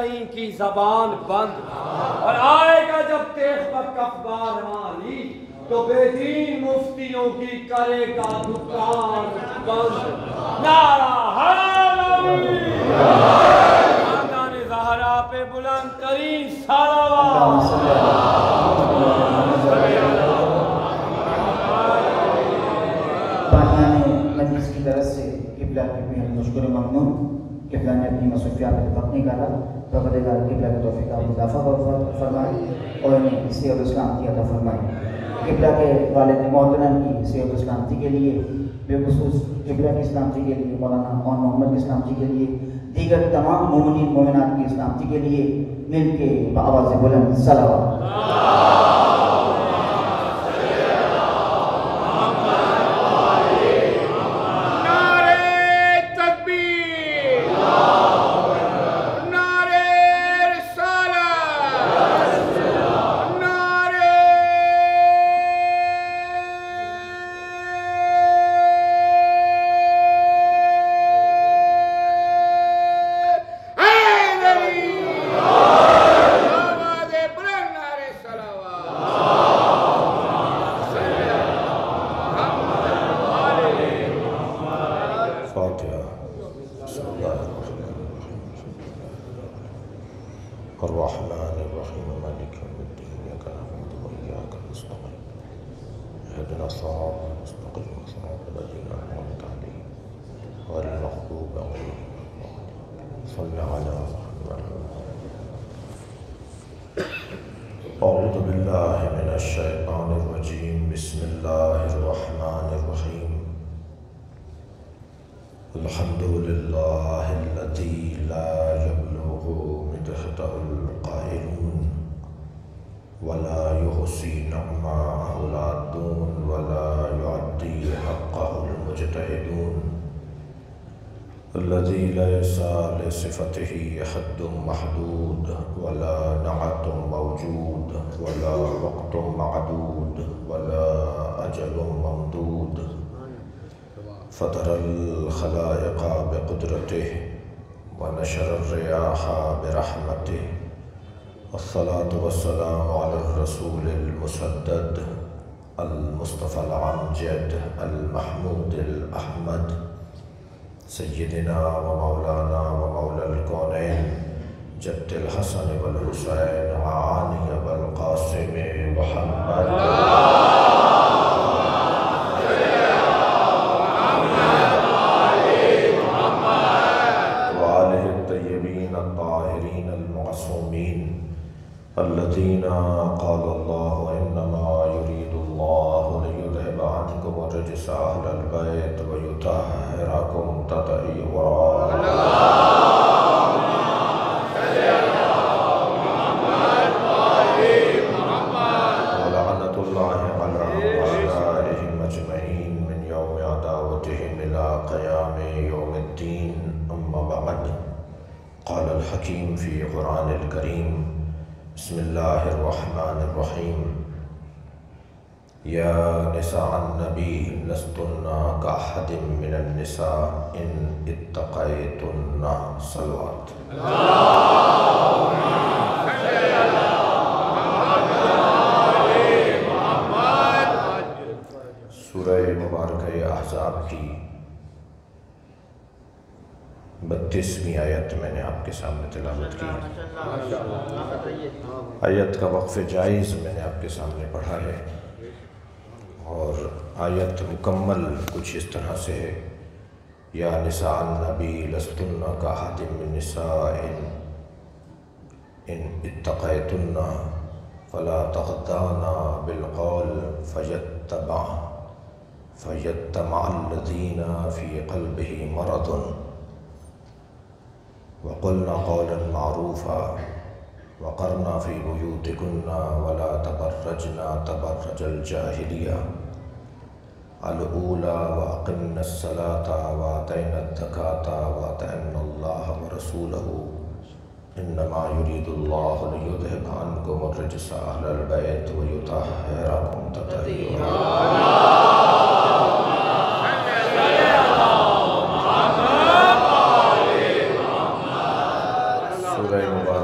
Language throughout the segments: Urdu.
برنترین کی زبان بند، اور آئے گا جب تیغ پر کفبار مالی تو بے دین مفتیوں کی کرے گا دکان بند۔ نعرہ حیدری، خاندان زہرا پہ بلند ترین صلوات۔ بانیان مجلس کی طرف سے قبلہ کی بہت مشکور ممنون، قبلہ نے اپنی مصروفیات اتفاق نہیں کرا، پروردگار قبلہ کی توفیق آپ اضافہ فرمائے اور انہیں صحت و سلامتی عطا فرمائے۔ قبلہ کے والد محترم کی صحت و سلامتی کے لیے، بالخصوص قبلہ کی سلامتی کے لیے، مولانا اور محمد کی سلامتی کے لیے، دیگر تمام مومنین مومنات کی سلامتی کے لیے مل کے بآواز بلند صلوات۔ الرحمن الرحيم مالك يوم الدين إياك نعبد وإياك نستعين اهدنا الصراط المستقيم صراط الذين أنعمت عليهم غير المغضوب عليهم صل على محمد۔ أعوذ بالله من الشيطان الرجيم بسم الله الرحمن الرحيم الحمد لله الذي لا يبلغ مدحته القائلون ولا يحصي نعماءه العادون ولا يعطي حقه المجتهدون الذي ليس لصفته حد محدود ولا نعت موجود ولا وقت معدود ولا أجل ممدود فطر الخلائق بقدرته ونشر الرياح برحمته والصلاة والسلام على الرسول المسدد المصطفى العمجد المحمود الأحمد سيدنا ومولانا ومولى الكونين جد الحسن والحسين وعلي والقاسم محمد الذين قال الله إنما يريد الله ليذهب عنكم الرجس أهل البيت ويطهركم تطهيرا ولعنة الله على أعدائهم أجمعين من يوم عداوتهم إلى قيام يوم الدين أما بعد قال الحكيم في قرآن الكريم بسم الله الرحمن الرحيم يا نساء النبي لستن كأحد من النساء إن اتقيتن صلوات اللهم صل على محمد۔ سورہ مبارکہ احزاب کی 32ویں آیت میں نے آپ کے سامنے تلاوت کی۔ آیت کا وقف جائز میں نے آپ کے سامنے پڑھا ہے، اور آیت مکمل کچھ اس طرح سے ہے یا نساء النبی لستن کأحد من نساء ان اتقیتن فلا تخضعن بالقول فیتبع الذین فی قلبه مرض وقلنا قولا معروفا وقرنا في بيوتكن ولا تبرجنا تبرج الجاهلية الأولى وأقمنا الصلاة وآتينا الزكاة وأطعنا الله ورسوله إنما يريد الله ليذهب عنكم الرجس أهل البيت ويطهركم تطهيرا۔ سورہ مبارکہ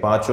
5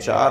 4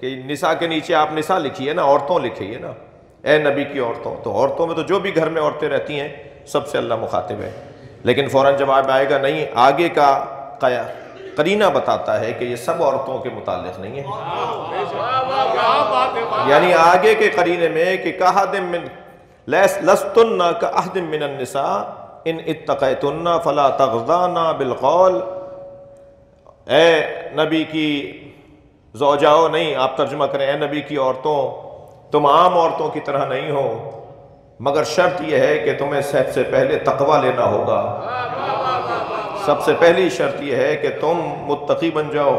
کہ نساء کے نیچے آپ نساء لکھیے نا، عورتوں لکھیے نا، اے نبی کی عورتوں. تو عورتوں میں تو جو بھی گھر میں عورتیں رہتی ہیں سب سے اللہ مخاطب ہے. لیکن فوراً جواب آئے گا نہیں، آگے کا قرینہ بتاتا ہے کہ یہ سب عورتوں کے متعلق نہیں ہے. یعنی آگے کے قرینے میں کہ کأحد من لستن کأحد من النساء ان اتقیتن فلا تغضان بالقول. اے نبی کی زوجاؤ، نہیں آپ ترجمہ کریں اے نبی کی عورتوں، تم عام عورتوں کی طرح نہیں ہو، مگر شرط یہ ہے کہ تمہیں سب سے پہلے تقوی لینا ہوگا. سب سے پہلی شرط یہ ہے کہ تم متقی بن جاؤ.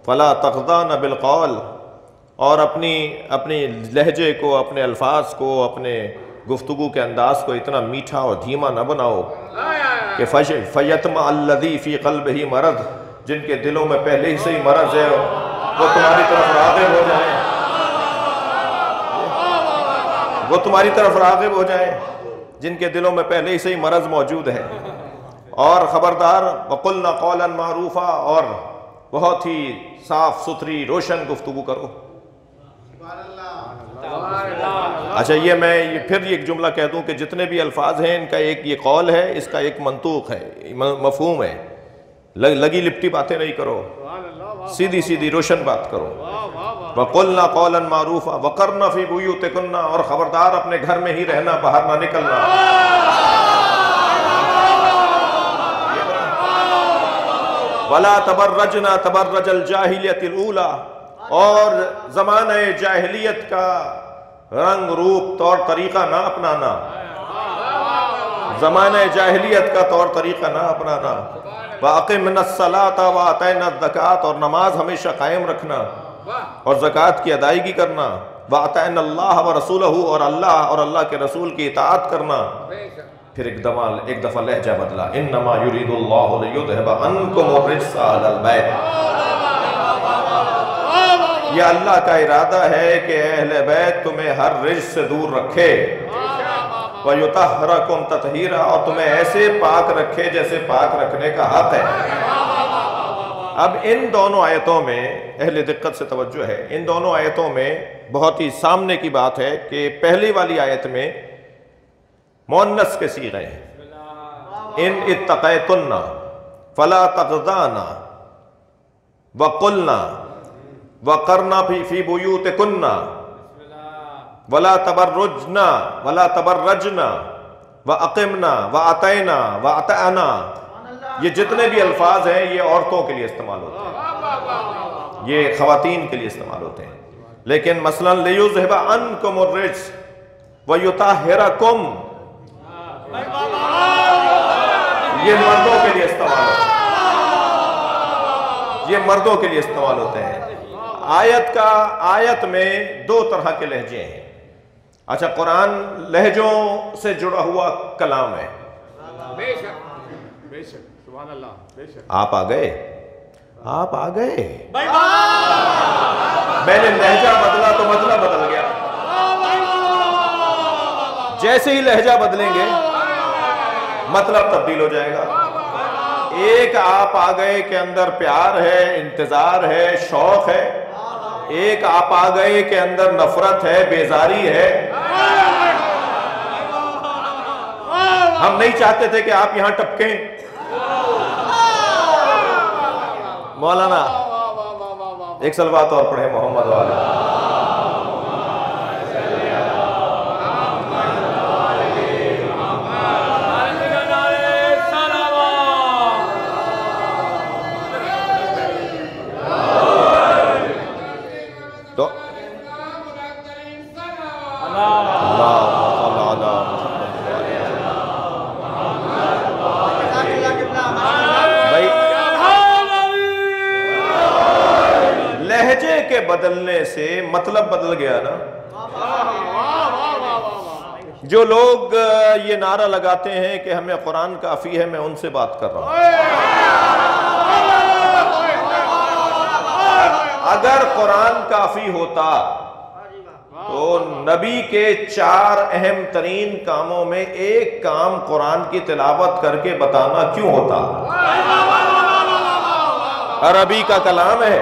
فلا تغضان بالقول، اور اپنی لہجے کو، اپنے الفاظ کو، اپنے گفتگو کے انداز کو اتنا میٹھا اور دھیما نہ بناؤ کہ فیطمع الذی فی قلبہ مرض، جن کے دلوں میں پہلے ہی سے ہی مرض ہے وہ تمہاری طرف راغب ہو جائیں، وہ تمہاری طرف راغب ہو جائیں جن کے دلوں میں پہلے ہی سے ہی مرض موجود ہے. اور خبردار وقلنا قولا معروفا، اور بہت ہی صاف ستھری روشن گفتگو کرو. اچھا یہ پھر ایک جملہ کہہ دوں کہ جتنے بھی الفاظ ہیں ان کا ایک یہ قول ہے، اس کا ایک منطوق ہے، مفہوم ہے. لگی لپٹی باتیں نہیں کرو، سیدھی سیدھی روشن بات کرو. وَقُلْنَا قَوْلًا مَعْرُوفًا وَقَرْنَ فِي بُيُوتِكُنَّ، اور خبردار اپنے گھر میں ہی رہنا، باہر نہ نکلنا. وَلَا تَبَرَّجْنَا تَبَرَّجَ الْجَاهِلِيَةِ الْأُولَى، اور زمانہ جاہلیت کا رنگ روپ طور طریقہ نہ اپنانا، زمانہ جاہلیت کا طور طریقہ نہ اپنانا. وَأَقِمْنَا الصَّلَاةَ وَآتَيْنَا الزَّكَاةَ، اور نماز ہمیشہ قائم رکھنا اور زکوٰۃ کی ادائیگی کرنا. وَأَطِعْنَا اللَّهَ وَرَسُولَهُ، اور اللہ کے رسول کی اطاعت کرنا. پھر ایک دفعہ لہجہ بدلا، إِنَّمَا يُرِيدُ اللَّهُ لِيُذْهِبَ عَنْكُمُ الرِّجْسَ أَهْلَ الْبَيْتِ. یہ اللہ کا ارادہ ہے کہ اہل بیت تمہیں ہر رجس سے دور رکھے. وَيُطَهِّرَكُمْ تَطْهِيرًا، اور تمہیں ایسے پاک رکھے جیسے پاک رکھنے کا حق ہے. اب ان دونوں آیتوں میں اہل دقت سے توجہ ہے، ان دونوں آیتوں میں بہت ہی سامنے کی بات ہے کہ پہلی والی آیت میں مؤنث کے صیغے ہیں، ان اتقیتن فلا تغضان وقلنا وقرنا فی بیوتکن ولا تبرجنا واقمنا واتینا واتعنا. یہ جتنے بھی الفاظ ہیں یہ عورتوں کے لیے استعمال ہوتے ہیں، یہ خواتین کے لیے استعمال ہوتے ہیں. لیکن مثلا لیذھب عنکم الرجس ویطہرکم، یہ مردوں کے لیے استعمال ہوتے ہیں، یہ مردوں کے لیے استعمال ہوتے ہیں. آیت میں دو طرح کے لہجے ہیں. اچھا، قرآن لہجوں سے جڑا ہوا کلام ہے. بے شک سبحان اللہ، بے شک. آپ آ گئے. میں نے لہجہ بدلا تو مطلب بدل گیا. جیسے ہی لہجہ بدلیں گے مطلب تبدیل ہو جائے گا. ایک آپ آ گئے کے اندر پیار ہے، انتظار ہے، شوق ہے. ایک آپ آ گئے کے اندر نفرت ہے، بیزاری ہے. ہم نہیں چاہتے تھے کہ آپ یہاں ٹپکیں. مولانا ایک صلوات اور پڑھیں محمد والا. بدلنے سے مطلب بدل گیا نا. جو لوگ یہ نعرہ لگاتے ہیں کہ ہمیں قرآن کافی ہے، میں ان سے بات کر رہا ہوں. اگر قرآن کافی ہوتا تو نبی کے 4 اہم ترین کاموں میں ایک کام قرآن کی تلاوت کر کے بتانا کیوں ہوتا؟ عربی کا کلام ہے،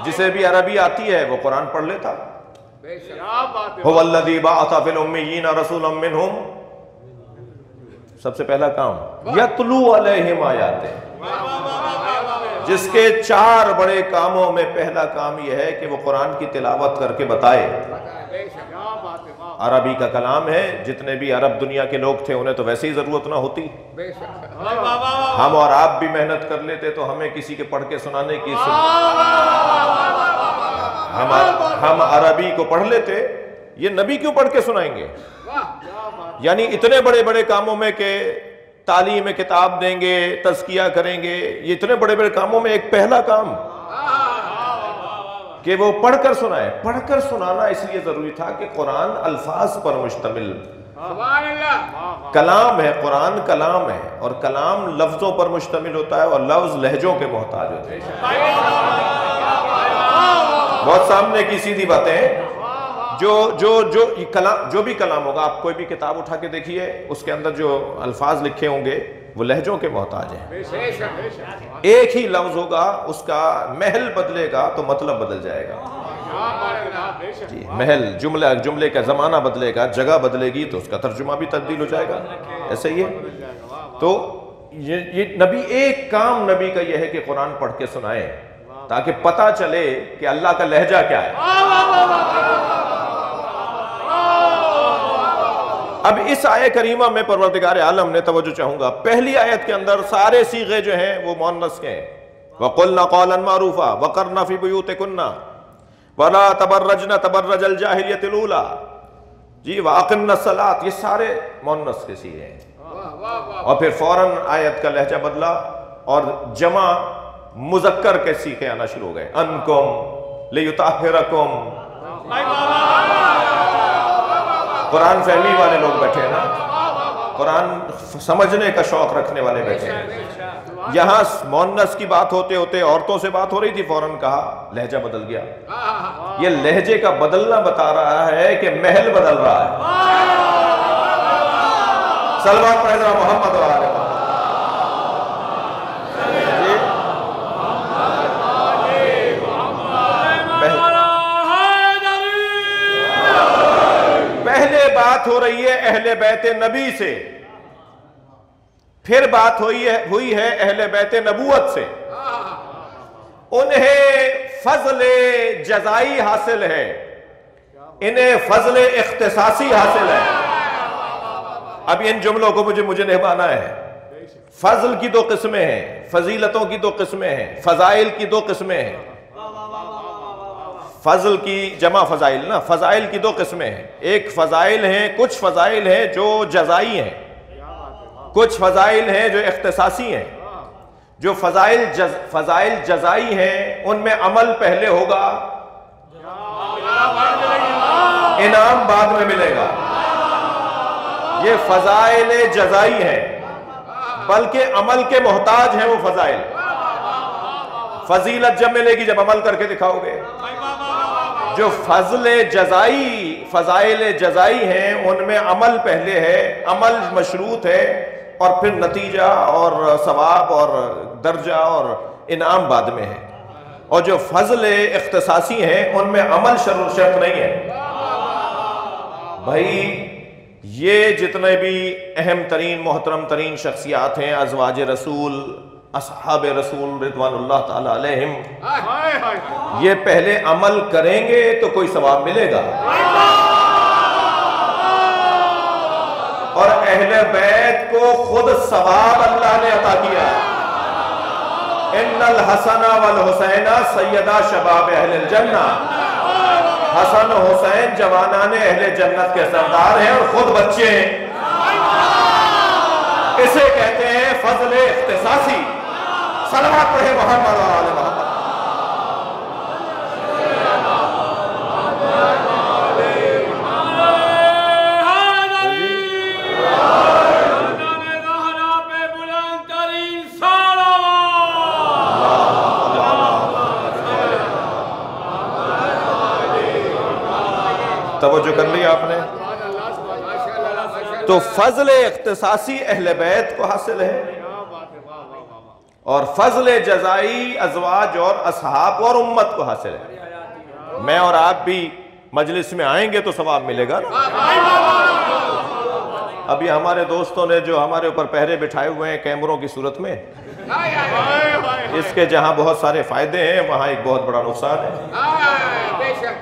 جسے بھی عربی آتی ہے وہ قرآن پڑھ لیتا. کیا بات ہے. هو الذی بعث فی الامیین رسولا منہم، سب سے پہلا کام یتلو علیہم آیاتہ. جس کے 4 بڑے کاموں میں پہلا کام یہ ہے کہ وہ قرآن کی تلاوت کر کے بتائے. عربی کا کلام ہے، جتنے بھی عرب دنیا کے لوگ تھے انہیں تو ویسے ہی ضرورت نہ ہوتی. ہم اور آپ بھی محنت کر لیتے تو ہمیں کسی کے پڑھ کے سنانے کی ہم عربی کو پڑھ لیتے، یہ نبی کیوں پڑھ کے سنائیں گے؟ یعنی اتنے بڑے بڑے کاموں میں کہ تعلیم کتاب دیں گے، تزکیہ کریں گے، یہ اتنے بڑے بڑے کاموں میں ایک پہلا کام کہ وہ پڑھ کر سنائے. پڑھ کر سنانا اس لیے ضروری تھا کہ قرآن الفاظ پر مشتمل کلام ہے. قرآن کلام ہے اور کلام لفظوں پر مشتمل ہوتا ہے اور لفظ لہجوں کے محتاج ہوتے ہیں. بہت سامنے کی سیدھی باتیں ہیں. جو بھی کلام ہوگا، آپ کوئی بھی کتاب اٹھا کے دیکھیے، اس کے اندر جو الفاظ لکھے ہوں گے وہ لہجوں کے محتاج ہیں. ایک ہی لفظ ہوگا، اس کا محل بدلے گا تو مطلب بدل جائے گا. جی، محل جملے کا زمانہ بدلے گا، جگہ بدلے گی تو اس کا ترجمہ بھی تبدیل ہو جائے گا. ایسے ہی ہے. تو یہ نبی، ایک کام نبی کا یہ ہے کہ قرآن پڑھ کے سنائے تاکہ پتہ چلے کہ اللہ کا لہجہ کیا ہے. اب اس آیہ کریمہ میں پروردگار عالم نے توجہ چاہوں گا، پہلی آیت کے اندر سارے صیغے جو ہیں وہ مؤنث کے ہیں. وَقُلْنَا قَوْلًا مَعْرُوفًا وَقَرْنَا فِي بُيُوتِكُنَّ وَلَا تَبَرَّجْنَ تَبَرَّجَ الْجَاهِلِيَّةِ الْأُولَىٰ. جی وَأَقِمْنَا الصَّلَاةَ، یہ سارے مؤنث کے صیغے ہیں. اور پھر فوراً آیت کا لہجہ بدلا اور جمع مذکر کے صیغے آنا شروع ہو گئے. أَنْكُمْ لِيُطَهِّرَكُمْ. قرآن فہمی والے لوگ بیٹھے ہیں نا، قرآن سمجھنے کا شوق رکھنے والے بیٹھے ہیں. یہاں مؤنث کی بات ہوتے ہوتے عورتوں سے بات ہو رہی تھی، فوراً کہا لہجہ بدل گیا. یہ لہجے کا بدلنا بتا رہا ہے کہ محل بدل رہا ہے. صلوات پڑھیں ذرا محمد و آل محمد. بات ہو رہی ہے اہل بیت نبی سے، پھر بات ہوئی ہے اہل بیت نبوت سے. انہیں فضل جزائی حاصل ہے، انہیں فضل اختصاصی حاصل ہے. اب ان جملوں کو مجھے نبھانا ہے. فضل کی 2 قسمیں ہیں، فضیلتوں کی 2 قسمیں ہیں، فضائل کی 2 قسمیں ہیں. فضل کی جمع فضائل نا، فضائل کی 2 قسمیں ہیں. ایک فضائل ہیں، کچھ فضائل ہیں جو جزائی ہیں، کچھ فضائل ہیں جو اختصاصی ہیں. جو فضائل جزائی ہیں ان میں عمل پہلے ہوگا، انعام بعد میں ملے گا. یہ فضائل جزائی ہیں، بلکہ عمل کے محتاج ہیں وہ فضائل. فضیلت جب ملے گی جب عمل کر کے دکھاؤ گے. جو فضائل جزائی ہیں ان میں عمل پہلے ہے، عمل مشروط ہے، اور پھر نتیجہ اور ثواب اور درجہ اور انعام بعد میں ہے. اور جو فضل اختصاصی ہیں ان میں عمل شرط نہیں ہے. بھائی یہ جتنے بھی اہم ترین محترم ترین شخصیات ہیں، ازواج رسول، اصحاب رسول رضوان اللہ تعالی علیہم، یہ پہلے عمل کریں گے تو کوئی ثواب ملے گا. اور اہل بیت کو خود ثواب اللہ نے عطا کیا. ان الحسن والحسین سیدہ شباب اہل الجنہ. حسن و حسین جوانان اہل جنت کے سردار ہیں اور خود بچے ہیں. اسے کہتے ہیں فضل اختصاصی. صلوات پڑھے محمد و آل محمد. توجہ کر لی آپ نے. تو فضل اختصاصی اہل بیت کو حاصل ہے، اور فضل جزائی ازواج اور اصحاب اور امت کو حاصل ہے۔ میں اور آپ بھی مجلس میں آئیں گے تو ثواب ملے گا نا۔ ابھی ہمارے دوستوں نے جو ہمارے اوپر پہرے بٹھائے ہوئے ہیں کیمروں کی صورت میں، اس کے جہاں بہت سارے فائدے ہیں وہاں ایک بہت بڑا نقصان ہے،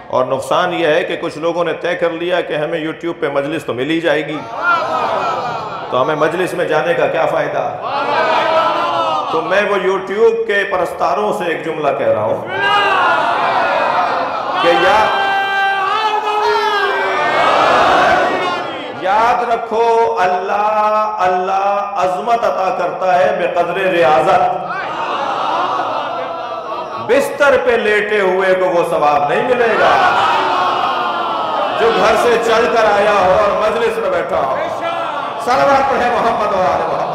اور نقصان یہ ہے کہ کچھ لوگوں نے طے کر لیا کہ ہمیں یوٹیوب پہ مجلس تو مل ہی جائے گی، تو ہمیں مجلس میں جانے کا کیا فائدہ۔ تو میں وہ یوٹیوب کے پرستاروں سے ایک جملہ کہہ رہا ہوں کہ یاد رکھو اللہ عظمت عطا کرتا ہے بقدر ریاضت۔ بستر پہ لیٹے ہوئے کو وہ ثواب نہیں ملے گا جو گھر سے چل کر آیا ہو اور مجلس میں بیٹھا ہو۔ صلوات پڑھے محمد اور آل محمد۔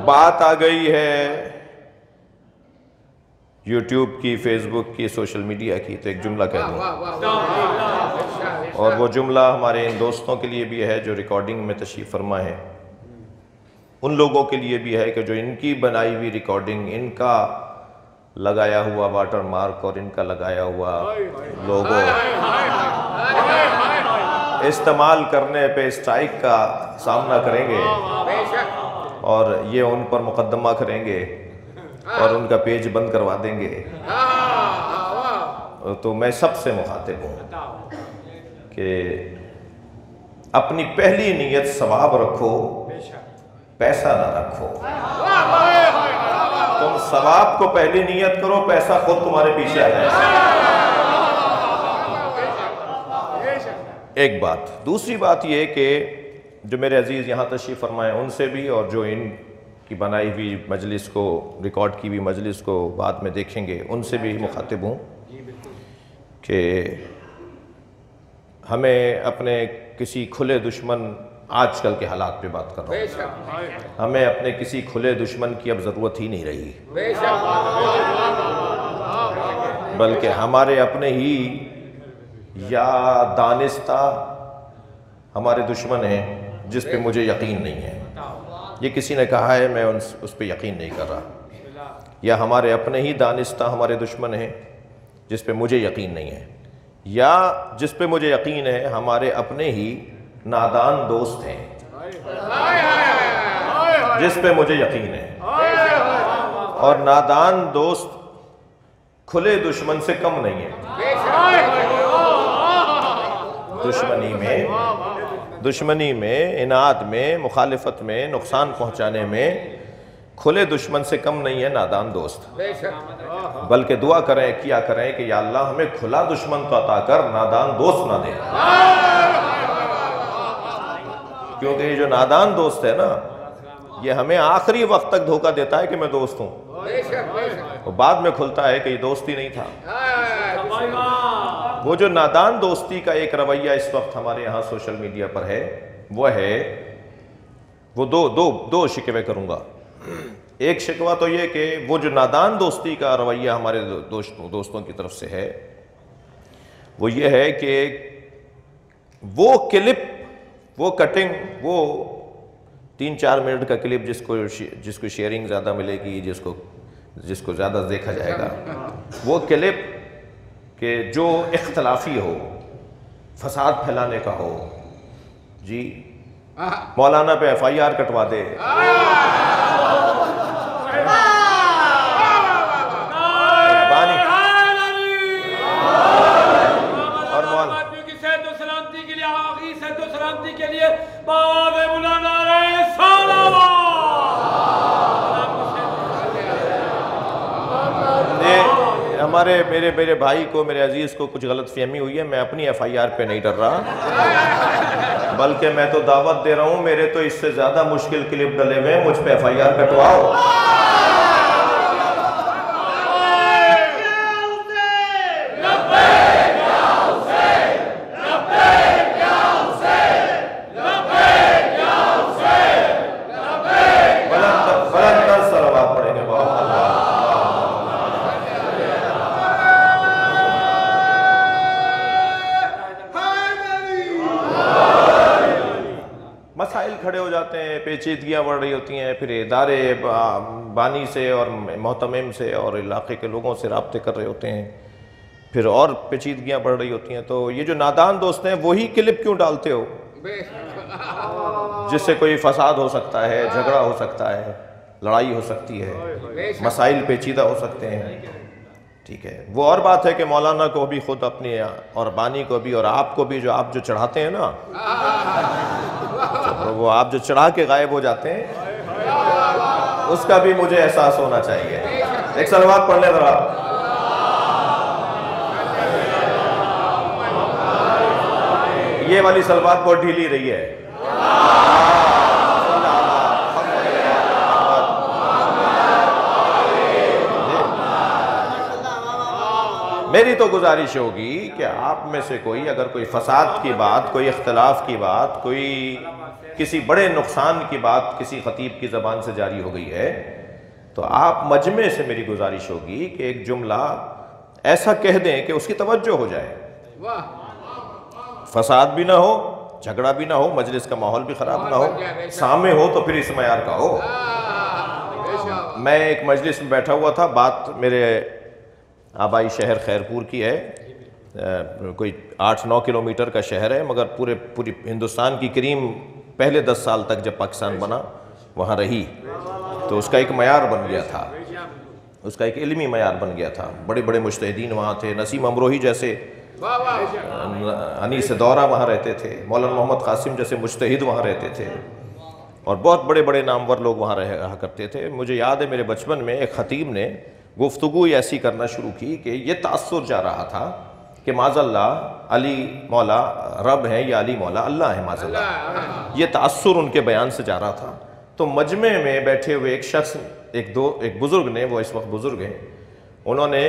بات آ گئی ہے یوٹیوب کی، فیس بک کی، سوشل میڈیا کی، تو ایک جملہ کہہ دوں، اور وہ جملہ ہمارے ان دوستوں کے لیے بھی ہے جو ریکارڈنگ میں تشریف فرما ہے، ان لوگوں کے لیے بھی ہے کہ جو ان کی بنائی ہوئی ریکارڈنگ، ان کا لگایا ہوا واٹر مارک اور ان کا لگایا ہوا لوگو استعمال کرنے پہ اسٹرائک کا سامنا کریں گے، اور یہ ان پر مقدمہ کریں گے اور ان کا پیج بند کروا دیں گے۔ تو میں سب سے مخاطب ہوں کہ اپنی پہلی نیت ثواب رکھو، پیسہ نہ رکھو۔ تم ثواب کو پہلی نیت کرو، پیسہ خود تمہارے پیچھے آ جائے۔ ایک بات۔ دوسری بات یہ کہ جو میرے عزیز یہاں تشریف فرمائے ان سے بھی، اور جو ان کی بنائی ہوئی مجلس کو، ریکارڈ کی ہوئی مجلس کو بعد میں دیکھیں گے، ان سے بھی مخاطب ہوں کہ ہمیں اپنے کسی کھلے دشمن، آج کل کے حالات پہ بات کر رہا ہوں، ہمیں اپنے کسی کھلے دشمن کی اب ضرورت ہی نہیں رہی، بلکہ ہمارے اپنے ہی یا دانستہ ہمارے دشمن ہیں جس پہ مجھے یقین نہیں ہے۔ یہ کسی نے کہا ہے، میں اس پہ یقین نہیں کر رہا۔ یا ہمارے اپنے ہی دانستہ ہمارے دشمن ہیں جس پہ مجھے یقین نہیں ہے، یا جس پہ مجھے یقین ہے ہمارے اپنے ہی نادان دوست ہیں جس پہ مجھے یقین ہے۔ اور نادان دوست کھلے دشمن سے کم نہیں ہے۔ دشمنی میں، اناد میں، مخالفت میں، نقصان پہنچانے میں کھلے دشمن سے کم نہیں ہے نادان دوست۔ بلکہ دعا کریں، کیا کریں کہ یا اللہ ہمیں کھلا دشمن تو عطا کر، نادان دوست نہ دے۔ کیونکہ یہ جو نادان دوست ہے نا، یہ ہمیں آخری وقت تک دھوکہ دیتا ہے کہ میں دوست ہوں، اور بعد میں کھلتا ہے کہ یہ دوست ہی نہیں تھا۔ وہ جو نادان دوستی کا ایک رویہ اس وقت ہمارے یہاں سوشل میڈیا پر ہے، وہ ہے، وہ دو شکوے کروں گا۔ ایک شکوہ تو یہ کہ وہ جو نادان دوستی کا رویہ ہمارے دوستوں کی طرف سے ہے، وہ یہ ہے کہ وہ کلپ، وہ کٹنگ، وہ 3-4 منٹ کا کلپ جس کو شیئرنگ زیادہ ملے گی، جس کو زیادہ دیکھا جائے گا، وہ کلپ کہ جو اختلافی ہو، فساد پھیلانے کا ہو، جی مولانا پہ FIR کٹوا دے، اور مولانا کی صحت و سلامتی کے لیے، آخری صحت و سلامتی کے لیے باب مولانا رہے سالہ۔ میرے بھائی کو، میرے عزیز کو کچھ غلط فہمی ہوئی ہے، میں اپنی FIR پہ نہیں ڈر رہا، بلکہ میں تو دعوت دے رہا ہوں، میرے تو اس سے زیادہ مشکل کلپ ڈلے ہوئے ہیں، مجھ پہ ایف آئی آر کٹواؤ۔ مسائل کھڑے ہو جاتے ہیں، پیچیدگیاں بڑھ رہی ہوتی ہیں، پھر ادارے بانی سے اور محتمم سے اور علاقے کے لوگوں سے رابطے کر رہے ہوتے ہیں، پھر اور پیچیدگیاں بڑھ رہی ہوتی ہیں۔ تو یہ جو نادان دوست ہیں وہی کلپ کیوں ڈالتے ہو جس سے کوئی فساد ہو سکتا ہے، جھگڑا ہو سکتا ہے، لڑائی ہو سکتی ہے، مسائل پیچیدہ ہو سکتے ہیں؟ ٹھیک ہے، وہ اور بات ہے کہ مولانا کو بھی خود اپنی اور بانی کو بھی اور آپ کو بھی، جو آپ جو چڑھاتے ہیں نا، وہ آپ جو چڑھا کے غائب ہو جاتے ہیں، اس کا بھی مجھے احساس ہونا چاہیے۔ ایک صلوات پڑھ لیں ذرا۔ یہ والی صلوات بہت ڈھیلی رہی ہے۔ میری تو گزارش ہوگی کہ آپ میں سے کوئی اگر کوئی فساد کی بات، کوئی اختلاف کی بات، کوئی کسی بڑے نقصان کی بات کسی خطیب کی زبان سے جاری ہو گئی ہے تو آپ مجمع سے میری گزارش ہوگی کہ ایک جملہ ایسا کہہ دیں کہ اس کی توجہ ہو جائے، فساد بھی نہ ہو، جھگڑا بھی نہ ہو، مجلس کا ماحول بھی خراب نہ ہو، سامع ہو تو پھر اس معیار کا ہو۔ میں ایک مجلس میں بیٹھا ہوا تھا، بات میرے آبائی شہر خیرپور کی ہے، کوئی 8-9 کلومیٹر کا شہر ہے، مگر پوری ہندوستان کی کریم پہلے 10 سال تک جب پاکستان بنا وہاں رہی، تو اس کا ایک معیار بن گیا تھا، اس کا ایک علمی معیار بن گیا تھا۔ بڑے بڑے مجتہدین وہاں تھے، نسیم امروہی جیسے، انیس دورہ وہاں رہتے تھے، مولانا محمد قاسم جیسے مجتہد وہاں رہتے تھے، اور بہت بڑے بڑے نامور لوگ وہاں رہا کرتے تھے۔ مجھے یاد ہے میرے بچپن میں ایک خطیب نے گفتگو ایسی کرنا شروع کی کہ یہ تاثر جا رہا تھا کہ معاذ اللہ علی مولا رب ہیں یا علی مولا اللہ ہے، معاذ اللہ، یہ تاثر ان کے بیان سے جا رہا تھا۔ تو مجمع میں بیٹھے ہوئے ایک شخص، ایک بزرگ نے، وہ اس وقت بزرگ ہیں، انہوں نے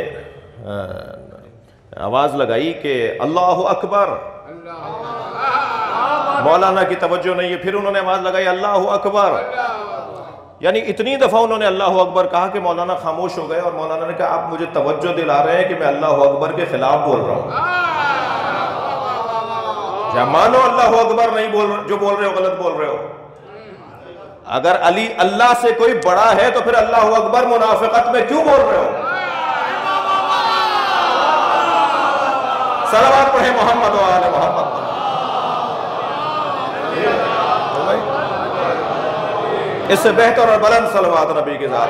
آواز لگائی کہ اللہ اکبر، مولانا کی توجہ نہیں ہے، پھر انہوں نے آواز لگائی اللہ اکبر، یعنی اتنی دفعہ انہوں نے اللہ اکبر کہا کہ مولانا خاموش ہو گئے، اور مولانا نے کہا آپ مجھے توجہ دلا رہے ہیں کہ میں اللہ اکبر کے خلاف بول رہا ہوں، یا مانو اللہ اکبر نہیں بول رہے، جو بول رہے ہو غلط بول رہے ہو۔ اگر علی اللہ سے کوئی بڑا ہے تو پھر اللہ اکبر منافقت میں کیوں بول رہے ہو؟ صلوات پڑھیں محمد و آل محمد۔ اس سے بہتر اور بلند صلوات نبی کے ذات۔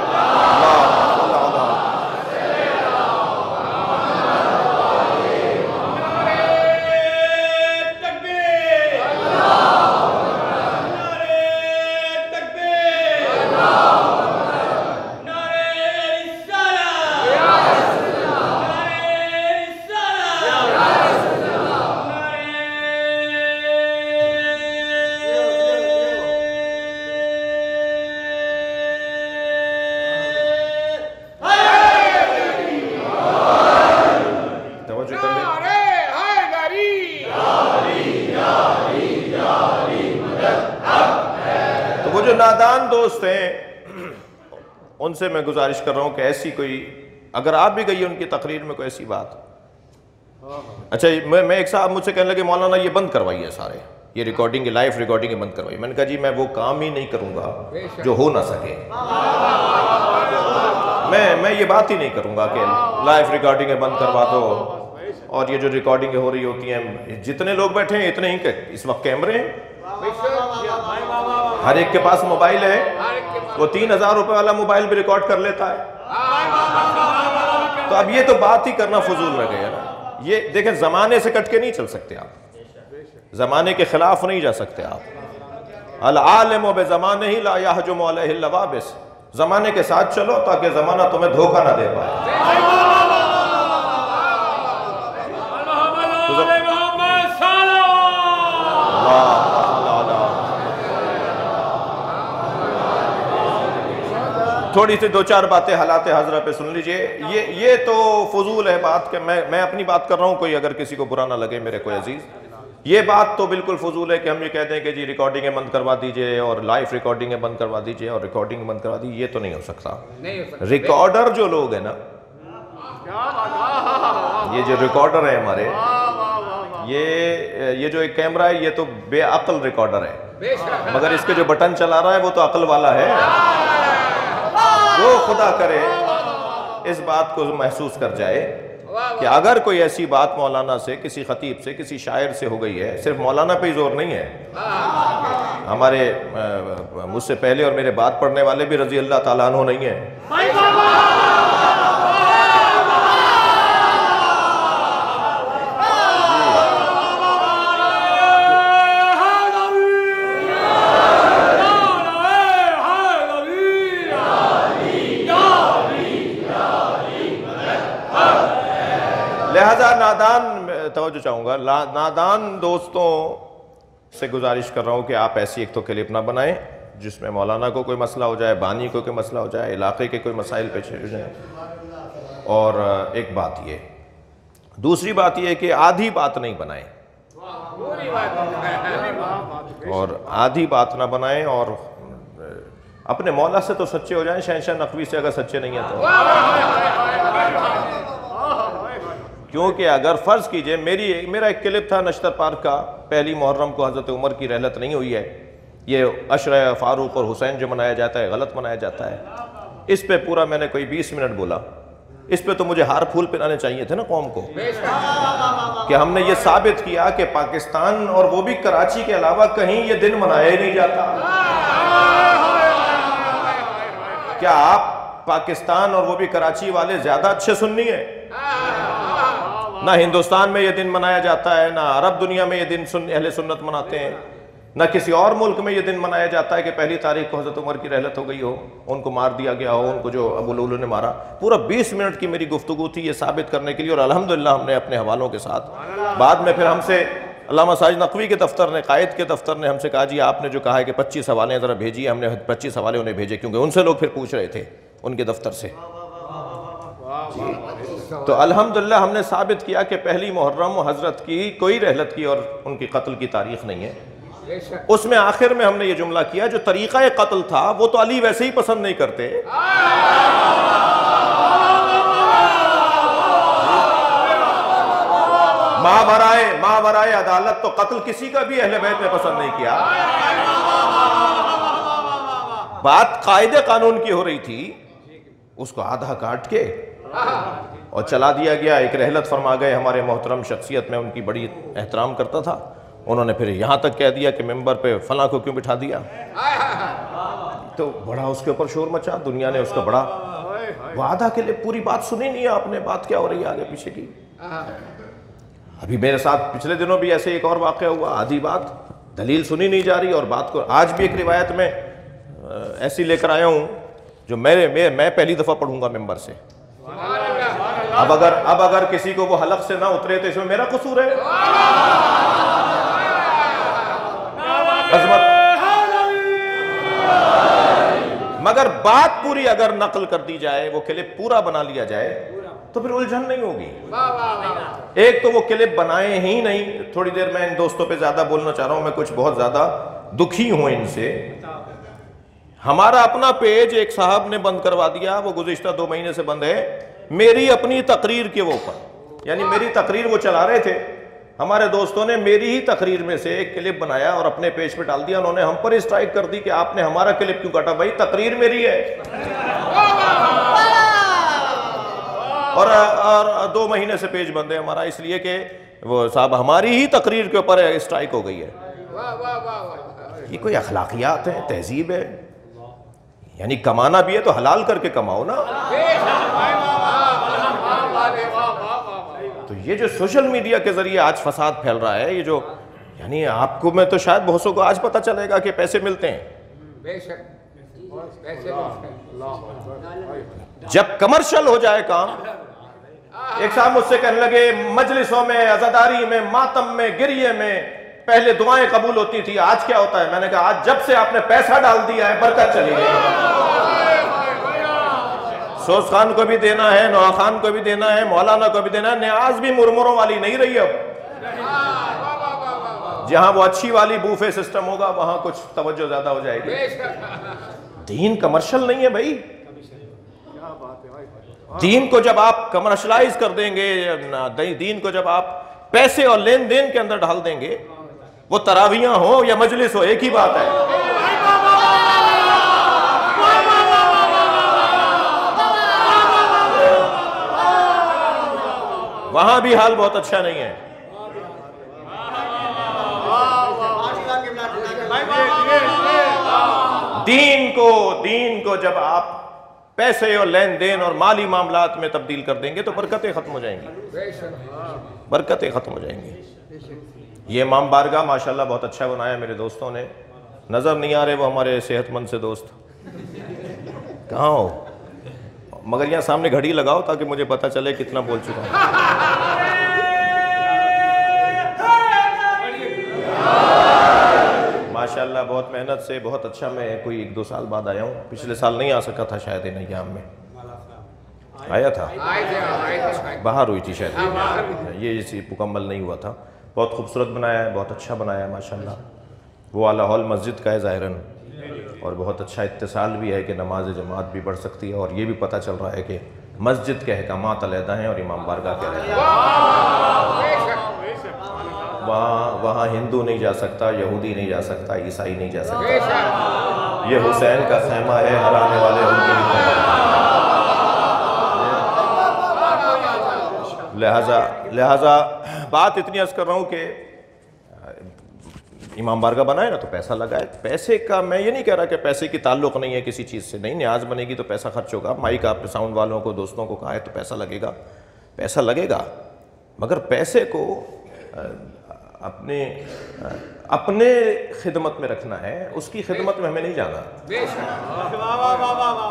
نادان دوست ہیں ان سے میں گزارش کر رہا ہوں کہ ایسی کوئی، اگر آپ بھی گئی ان کی تقریر میں کوئی ایسی بات، اچھا میں ایک صاحب مجھ سے کہنے لگے مولانا یہ بند کروائیے سارے، یہ ریکارڈنگ، لائیو ریکارڈنگ بند کروائی۔ میں نے کہا جی میں وہ کام ہی نہیں کروں گا جو ہو نہ سکے، میں یہ بات ہی نہیں کروں گا کہ لائیو ریکارڈنگ بند کروا دو، اور یہ جو ریکارڈنگ ہو رہی ہوتی ہیں، جتنے لوگ بیٹھے ہیں اتنے ہی کہ اس وقت کیمرے ہیں، ہر ایک کے پاس موبائل ہے، وہ 3000 روپے والا موبائل بھی ریکارڈ کر لیتا ہے۔ تو اب یہ تو بات ہی کرنا فضول رہ گیا نا۔ یہ دیکھیں زمانے سے کٹ کے نہیں چل سکتے آپ، زمانے کے خلاف نہیں جا سکتے آپ۔ العالم بزمانہ لا یحجم علیہ اللوابس، زمانے کے ساتھ چلو تاکہ زمانہ تمہیں دھوکہ نہ دے پائے۔ اللہ تھوڑی سی 2-4 باتیں حالات حاضرہ پہ سن لیجئے. یہ تو فضول ہے بات کہ میں اپنی بات کر رہا ہوں, کوئی اگر کسی کو برا نہ لگے میرے کوئی عزیز. یہ بات تو بالکل فضول ہے کہ ہم یہ کہتے ہیں کہ جی ریکارڈنگیں بند کروا دیجئے اور لائف ریکارڈنگیں بند کروا دیجئے اور ریکارڈنگ بند کروا دیجئے. یہ تو نہیں ہو سکتا. ریکارڈر جو لوگ ہیں نا, یہ جو ریکارڈر ہیں ہمارے, یہ جو ایک کیمرہ ہے یہ تو بے عقل ریکارڈر ہے, مگر اس کے جو بٹن چلا رہا ہے وہ تو عقل والا ہے. وہ خدا کرے اس بات کو محسوس کر جائے کہ اگر کوئی ایسی بات مولانا سے, کسی خطیب سے, کسی شاعر سے ہو گئی ہے, صرف مولانا پہ ہی زور نہیں ہے, ہمارے مجھ سے پہلے اور میرے بعد پڑھنے والے بھی رضی اللہ تعالیٰ عنہ نہیں ہیں. لہذا نادان, توجہ چاہوں گا, نادان دوستوں سے گزارش کر رہا ہوں کہ آپ ایسی ایک تو کلپ نہ بنائیں جس میں مولانا کو کوئی مسئلہ ہو جائے, بانی کو کوئی مسئلہ ہو جائے, علاقے کے کوئی مسائل پیش ہو جائیں. اور ایک بات یہ, دوسری بات یہ کہ آدھی بات نہیں بنائیں, اور آدھی بات نہ بنائیں, اور اپنے مولا سے تو سچے ہو جائیں, شہنشاہ نقوی سے اگر سچے نہیں ہیں تو. کیونکہ اگر فرض کیجئے میرا ایک کلپ تھا نشتر پارک کا, پہلی محرم کو حضرت عمر کی رحلت نہیں ہوئی ہے, یہ عشرہ فاروق اور حسین جو منایا جاتا ہے غلط منایا جاتا ہے. اس پہ پورا میں نے کوئی 20 منٹ بولا. اس پہ تو مجھے ہار پھول پہنانے چاہیے تھے نا قوم کو, کہ ہم نے یہ ثابت کیا کہ پاکستان اور وہ بھی کراچی کے علاوہ کہیں یہ دن منایا ہی نہیں جاتا. کیا آپ پاکستان اور وہ بھی کراچی والے زیادہ اچھے سنی ہیں؟ نہ ہندوستان میں یہ دن منایا جاتا ہے, نہ عرب دنیا میں یہ دن اہل سنت مناتے ہیں, نہ کسی اور ملک میں یہ دن منایا جاتا ہے کہ پہلی تاریخ کو حضرت عمر کی رحلت ہو گئی ہو, ان کو مار دیا گیا ہو, ان کو جو ابو لولو نے مارا. پورا 20 منٹ کی میری گفتگو تھی یہ ثابت کرنے کے لیے, اور الحمدللہ ہم نے اپنے حوالوں کے ساتھ, بعد میں پھر ہم سے علامہ ساجد نقوی کے دفتر نے, قائد کے دفتر نے ہم سے کہا جی آپ نے جو کہا ہے کہ 25 حوالے ذرا بھیجیے, ہم نے 25 حوالے انہیں بھیجے, کیونکہ ان سے لوگ پھر پوچھ رہے تھے ان کے دفتر سے. تو الحمدللہ ہم نے ثابت کیا کہ پہلی محرم حضرت کی کوئی رحلت کی اور ان کی قتل کی تاریخ نہیں ہے. اس میں آخر میں ہم نے یہ جملہ کیا, جو طریقہ قتل تھا وہ تو علی ویسے ہی پسند نہیں کرتے. ماں برائے عدالت تو قتل کسی کا بھی اہل بیت نے پسند نہیں کیا. بات قائد قانون کی ہو رہی تھی, اس کو آدھا کاٹ کے اور چلا دیا گیا. ایک رحلت فرما گئے ہمارے محترم شخصیت, میں ان کی بڑی احترام کرتا تھا, انہوں نے پھر یہاں تک کہہ دیا کہ ممبر پہ فلاں کو کیوں بٹھا دیا, تو بڑا اس کے اوپر شور مچا, دنیا نے اس کا بڑا, وہ آدھا کے لیے پوری بات سنی نہیں ہے آپ نے, بات کیا ہو رہی ہے آگے پیچھے کی. ابھی میرے ساتھ پچھلے دنوں بھی ایسے ایک اور واقعہ ہوا, آدھی بات دلیل سنی نہیں جا رہی, اور بات کو آج بھی ایک روایت میں ایسی لے کر آیا ہوں جو میں پہلی دفعہ پڑھوں گا ممبر سے. اب اگر کسی کو وہ حلق سے نہ اترے تو اس میں میرا قصور ہے. مگر بات پوری اگر نقل کر دی جائے, وہ کلپ پورا بنا لیا جائے, تو پھر الجھن نہیں ہوگی. ایک تو وہ کلپ بنائے ہی نہیں. تھوڑی دیر میں ان دوستوں پہ زیادہ بولنا چاہ رہا ہوں, میں کچھ بہت زیادہ دکھی ہوں ان سے. ہمارا اپنا پیج ایک صاحب نے بند کروا دیا, وہ گزشتہ 2 مہینے سے بند ہے, میری اپنی تقریر کے اوپر. یعنی میری تقریر وہ چلا رہے تھے, ہمارے دوستوں نے میری ہی تقریر میں سے ایک کلپ بنایا اور اپنے پیج پہ ڈال دیا. انہوں نے ہم پر اسٹرائک کر دی کہ آپ نے ہمارا کلپ کیوں کاٹا. بھائی تقریر میری ہے, اور 2 مہینے سے پیج بند ہے ہمارا, اس لیے کہ وہ صاحب ہماری ہی تقریر کے اوپر اسٹرائک ہو گئی ہے. یہ کوئی اخلاقیات ہے, تہذیب ہے؟ یعنی کمانا بھی ہے تو حلال کر کے کماؤ نا. تو یہ جو سوشل میڈیا کے ذریعے آج فساد پھیل رہا ہے, یہ جو یعنی آپ کو, میں تو شاید بہت سو کو آج پتہ چلے گا کہ پیسے ملتے ہیں. جب کمرشل ہو جائے کام. ایک صاحب مجھ سے کہنے لگے مجلسوں میں, عزاداری میں, ماتم میں, گریے میں پہلے دعائیں قبول ہوتی تھی, آج کیا ہوتا ہے؟ میں نے کہا آج جب سے آپ نے پیسہ ڈال دیا ہے برکت چلی گئی. سوز خان کو بھی دینا ہے، نوح خان کو بھی دینا ہے، مولانا کو بھی دینا ہے. نیاز بھی مرمروں والی نہیں رہی اب. جہاں وہ اچھی والی بوفے سسٹم ہوگا وہاں کچھ توجہ زیادہ ہو جائے گی. دین کمرشل نہیں ہے بھائی. دین کو جب آپ کمرشلائز کر دیں گے، دین کو جب آپ پیسے اور لین دین کے اندر ڈال دیں گے، وہ تراویحاں ہو یا مجلس ہو ایک ہی بات ہے. وہاں بھی حال بہت اچھا نہیں ہے. دین کو جب آپ پیسے اور لین دین اور مالی معاملات میں تبدیل کر دیں گے تو برکتیں ختم ہو جائیں گی. برکتیں ختم ہو جائیں گی. یہ امام بارگاہ ماشاءاللہ بہت اچھا بنایا میرے دوستوں نے. نظر نہیں آ رہے وہ ہمارے صحت مند سے دوست کہاں ہو؟ مگر یہاں سامنے گھڑی لگاؤ تاکہ مجھے پتہ چلے کتنا بول چکا ہوں. ماشاءاللہ بہت محنت سے بہت اچھا. میں کوئی 1-2 سال بعد آیا ہوں. پچھلے سال نہیں آ سکا تھا شاید ان ایام میں. آیا تھا؟ باہر ہوئی تھی شاید. یہ اسی مکمل نہیں ہوا تھا. بہت خوبصورت بنایا ہے، بہت اچھا بنایا ہے ماشاءاللہ. وہ اعلیٰ ہال مسجد کا ہے ظاہراً، اور بہت اچھا اتصال بھی ہے کہ نماز جماعت بھی بڑھ سکتی ہے. اور یہ بھی پتہ چل رہا ہے کہ مسجد کے احکامات علیحدہ ہیں اور امام بارگاہ کے علیحدہ ہیں. وہاں ہندو نہیں جا سکتا، یہودی نہیں جا سکتا، عیسائی نہیں جا سکتا. یہ حسین کا خیمہ ہے، ہر آنے والے ان کے بھی. لہٰذا بات اتنی عرض کر رہا ہوں کہ امام بارگاہ بنائے نا تو پیسہ لگائے. پیسے کا میں یہ نہیں کہہ رہا کہ پیسے کی تعلق نہیں ہے کسی چیز سے. نہیں، نیاز بنے گی تو پیسہ خرچ ہوگا. مائک آپ نے ساؤنڈ والوں کو دوستوں کو کہا ہے تو پیسہ لگے گا. پیسہ لگے گا، مگر پیسے کو اپنے خدمت میں رکھنا ہے. اس کی خدمت میں ہمیں نہیں جانا.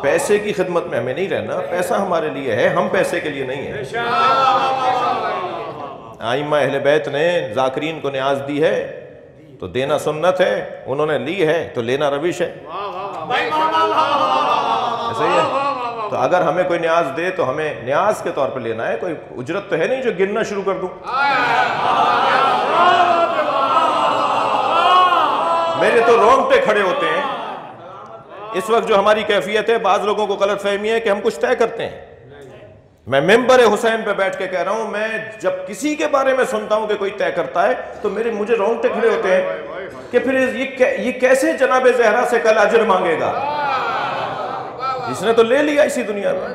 پیسے کی خدمت میں ہمیں نہیں رہنا. پیسہ ہمارے لیے ہے، ہم پیسے کے لیے نہیں ہیں. ائمہ اہل بیت نے ذاکرین کو نیاز دی ہے تو دینا سنت ہے، انہوں نے لی ہے تو لینا روش ہے. ایسا ہی ہے. تو اگر ہمیں کوئی نیاز دے تو ہمیں نیاز کے طور پہ لینا ہے. کوئی اجرت تو ہے نہیں جو گننا شروع کر دوں. میرے تو رونگٹے کھڑے ہوتے ہیں اس وقت. جو ہماری کیفیت ہے، بعض لوگوں کو غلط فہمی ہے کہ ہم کچھ طے کرتے ہیں. میں ممبر حسین پہ بیٹھ کے کہہ رہا ہوں، میں جب کسی کے بارے میں سنتا ہوں کہ کوئی طے کرتا ہے تو مجھے رونگٹے کھڑے ہوتے ہیں کہ پھر یہ کیسے جناب زہرا سے کل اجر مانگے گا؟ اس نے تو لے لیا اسی دنیا میں.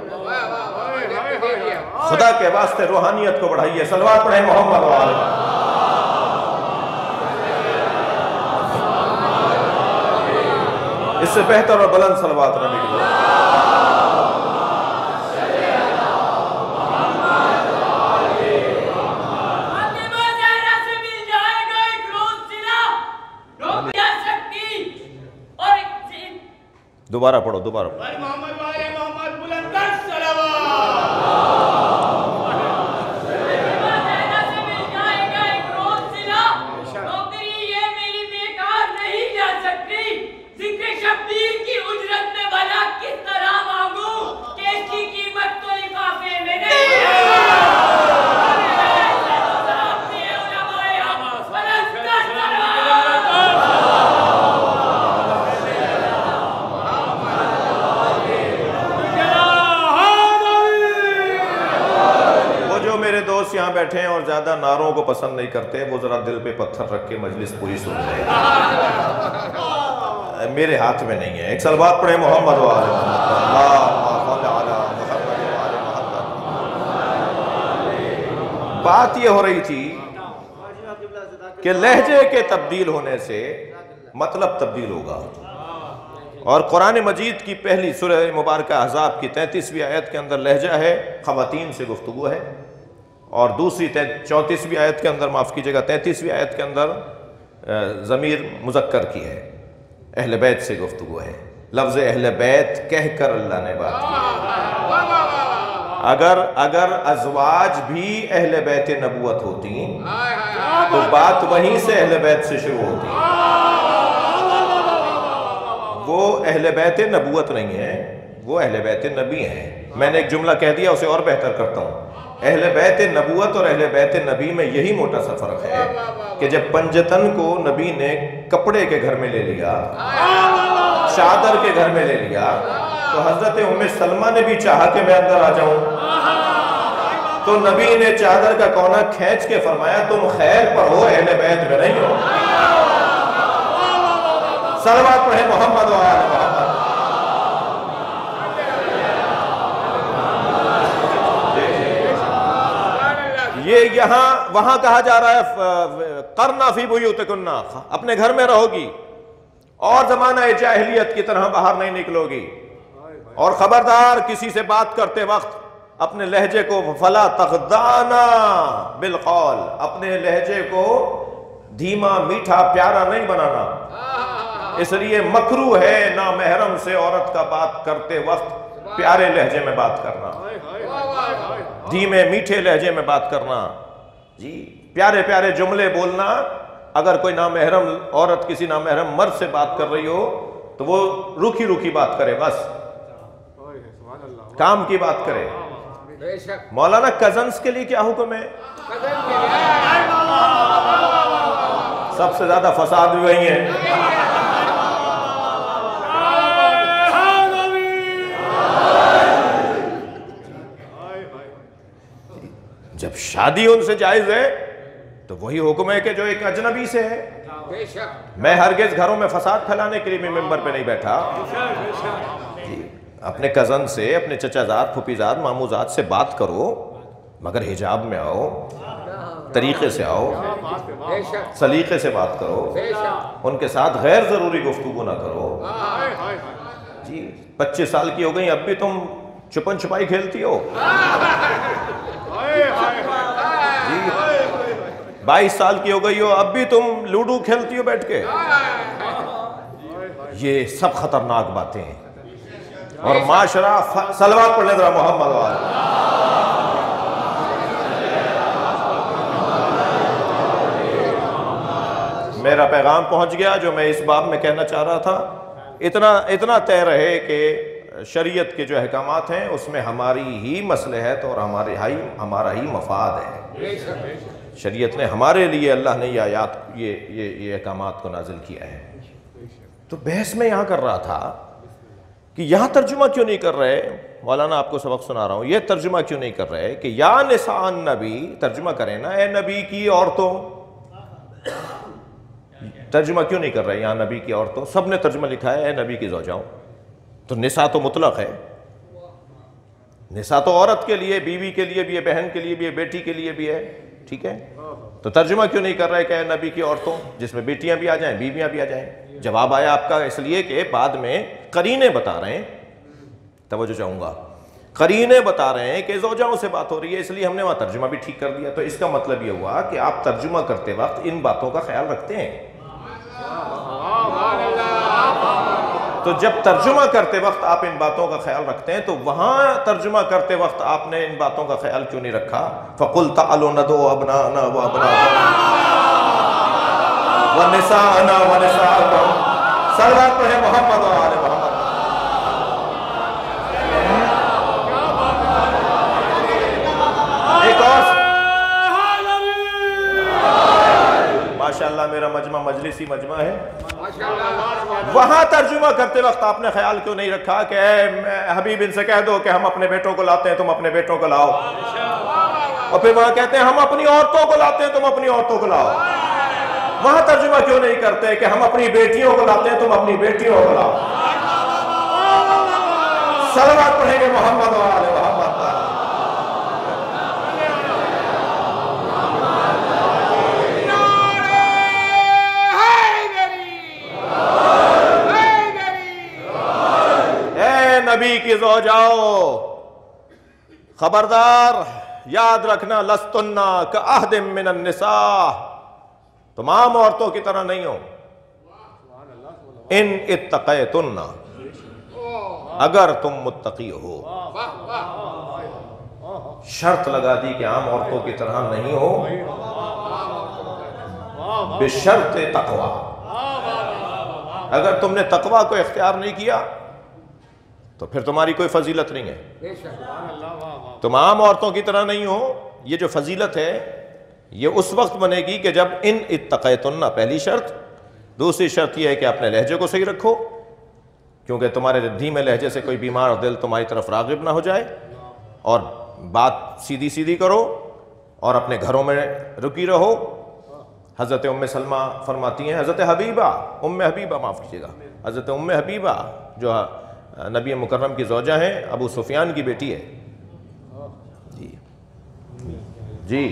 خدا کے واسطے روحانیت کو بڑھائیے. صلوات پڑھیں محمد و آل. اس سے بہتر اور بلند صلوات نبی کی. دوبارہ پڑھو. یہاں بیٹھے ہیں اور زیادہ نعروں کو پسند نہیں کرتے، وہ ذرا دل پہ پتھر رکھ کے مجلس پوری سن لیں. میرے ہاتھ میں نہیں ہے. ایک صلوات پڑھیں محمد و آل محمد. بات یہ ہو رہی تھی کہ لہجے کے تبدیل ہونے سے مطلب تبدیل ہوگا. اور قرآن مجید کی پہلی سورہ مبارکہ احزاب کی 33ویں آیت کے اندر لہجہ ہے، خواتین سے گفتگو ہے. اور دوسری 34ویں آیت کے اندر، معاف کیجئے گا 33ویں آیت کے اندر ضمیر مذکر کی ہے، اہل بیت سے گفتگو ہے. لفظ اہل بیت کہہ کر اللہ نے بات کی. اگر ازواج بھی اہل بیت نبوت ہوتی تو بات وہیں سے اہل بیت سے شروع ہوتی. وہ اہل بیت نبوت نہیں ہے، وہ اہل بیت نبی ہیں. میں نے ایک جملہ کہہ دیا، اسے اور بہتر کرتا ہوں. اہل بیت نبوت اور اہل بیت نبی میں یہی موٹا سا فرق ہے کہ جب پنجتن کو نبی نے کپڑے کے گھر میں لے لیا، چادر کے گھر میں لے لیا، تو حضرت ام سلمہ نے بھی چاہا کہ میں اندر آ جاؤں، تو نبی نے چادر کا کونا کھینچ کے فرمایا تم خیر پر ہو، اہل بیت میں نہیں ہو. صلوات پڑھیں محمد و آل محمد. یہ یہاں وہاں کہا جا رہا ہے قرنا فی بیوتکن، اپنے گھر میں رہو گی اور زمانہ جاہلیت کی طرح باہر نہیں نکلو گی. اور خبردار کسی سے بات کرتے وقت اپنے لہجے کو فلا تخضعنا بالقول، اپنے لہجے کو دھیما میٹھا پیارا نہیں بنانا. اس لیے مکروہ ہے نامحرم سے عورت کا بات کرتے وقت پیارے لہجے میں بات کرنا، دھیمے میٹھے لہجے میں بات کرنا، جی پیارے پیارے جملے بولنا. اگر کوئی نامحرم عورت کسی نامحرم مرد سے بات کر رہی ہو تو وہ روکھی روکھی بات کرے، بس کام کی بات کرے. مولانا کزنز کے لیے کیا حکم ہے؟ سب سے زیادہ فساد بھی وہی ہے. جب شادی ان سے جائز ہے تو وہی حکم ہے کہ جو ایک اجنبی سے ہے. میں ہرگز گھروں میں فساد پھیلانے کے لیے بھی ممبر پہ نہیں بیٹھا. اپنے کزن سے، اپنے چچا زاد، پھوپھی زاد، مامو زاد سے بات کرو، مگر حجاب میں آؤ، طریقے سے آؤ، سلیقے سے بات کرو، ان کے ساتھ غیر ضروری گفتگو نہ کرو. جی 25 سال کی ہو گئی اب بھی تم چھپن چھپائی کھیلتی ہو. 22 سال کی ہو گئی ہو اب بھی تم لوڈو کھیلتی ہو بیٹھ کے. یہ سب خطرناک باتیں ہیں. اور معاشرہ صلوات پڑھ لیں ذرا محمد والے. میرا پیغام پہنچ گیا جو میں اس باب میں کہنا چاہ رہا تھا. اتنا طے رہے کہ شریعت کے جو احکامات ہیں اس میں ہماری ہی مصلحت اور ہمارا ہی مفاد ہے. شریعت نے ہمارے لیے، اللہ نے یہ آیات یہ احکامات کو نازل کیا ہے. تو بحث میں یہاں کر رہا تھا کہ یہاں ترجمہ کیوں نہیں کر رہے. مولانا آپ کو سبق سنا رہا ہوں، یہ ترجمہ کیوں نہیں کر رہے کہ یا نساء النبی، ترجمہ کریں نا اے نبی کی عورتوں. ترجمہ کیوں نہیں کر رہے یہاں نبی کی عورتوں؟ سب نے ترجمہ لکھا ہے اے نبی کی زوجاؤں. تو نساء تو مطلق ہے، نساء تو عورت کے لیے، بیوی کے لیے بھی ہے، بہن کے لیے بھی ہے، بیٹی کے لیے بھی ہے. ٹھیک ہے، تو ترجمہ کیوں نہیں کر رہے کہ اے نبی کی عورتوں، جس میں بیٹیاں بھی آ جائیں، بیویاں بھی آ جائیں؟ جواب آیا آپ کا اس لیے کہ بعد میں قرینے بتا رہے ہیں، توجہ چاہوں گا، قرینے بتا رہے ہیں کہ زوجاؤں سے بات ہو رہی ہے، اس لیے ہم نے وہاں ترجمہ بھی ٹھیک کر دیا. تو اس کا مطلب یہ ہوا کہ آپ ترجمہ کرتے وقت ان باتوں کا خیال رکھتے ہیں. تو جب ترجمہ کرتے وقت آپ ان باتوں کا خیال رکھتے ہیں تو وہاں ترجمہ کرتے وقت آپ نے ان باتوں کا خیال کیوں نہیں رکھا؟ فَقُلْ تَعَلُوا نَدْعُوا أَبْنَاءَنَا وَأَبْنَاءَكُمْ وَنِسَاءَنَا وَنِسَاءَكُمْ. صلوات پڑھیں محمد و آل محمد. ایک اور ماشاءاللہ میرا مجمع مجلسی مجمع ہے. وہاں ترجمہ کرتے وقت آپ نے خیال کیوں نہیں رکھا کہ اے حبیب ان سے کہہ دو کہ ہم اپنے بیٹوں کو لاتے ہیں، تم اپنے بیٹوں کو لاؤ. اور پھر وہاں کہتے ہیں ہم اپنی عورتوں کو لاتے ہیں، تم اپنی عورتوں کو لاؤ. وہاں ترجمہ کیوں نہیں کرتے کہ ہم اپنی بیٹیوں کو لاتے ہیں، تم اپنی بیٹیوں کو لاؤ. صلوات پڑھیں گے محمد و آل محمد. نبی کی زوجاؤ خبردار یاد رکھنا، لستن کعہد من النساء، تمام عورتوں کی طرح نہیں ہو. ان اتقیتن، اگر تم متقی ہو. شرط لگا دی کہ عام عورتوں کی طرح نہیں ہو، بشرط تقوی. اگر تم نے تقوی کو اختیار نہیں کیا تو پھر تمہاری کوئی فضیلت نہیں ہے. بے شک تم عام عورتوں کی طرح نہیں ہو. یہ جو فضیلت ہے یہ اس وقت بنے گی کہ جب ان اتقیتن، پہلی شرط. دوسری شرط یہ ہے کہ اپنے لہجے کو صحیح رکھو، کیونکہ تمہارے دھیمے لہجے سے کوئی بیمار دل تمہاری طرف راغب نہ ہو جائے، اور بات سیدھی سیدھی کرو اور اپنے گھروں میں رکی رہو. حضرت ام سلمہ فرماتی ہیں، حضرت حبیبہ، ام حبیبہ معاف کیجیے گا، حضرت ام حبیبہ جو نبی مکرم کی زوجہ ہیں، ابو سفیان کی بیٹی ہے. جی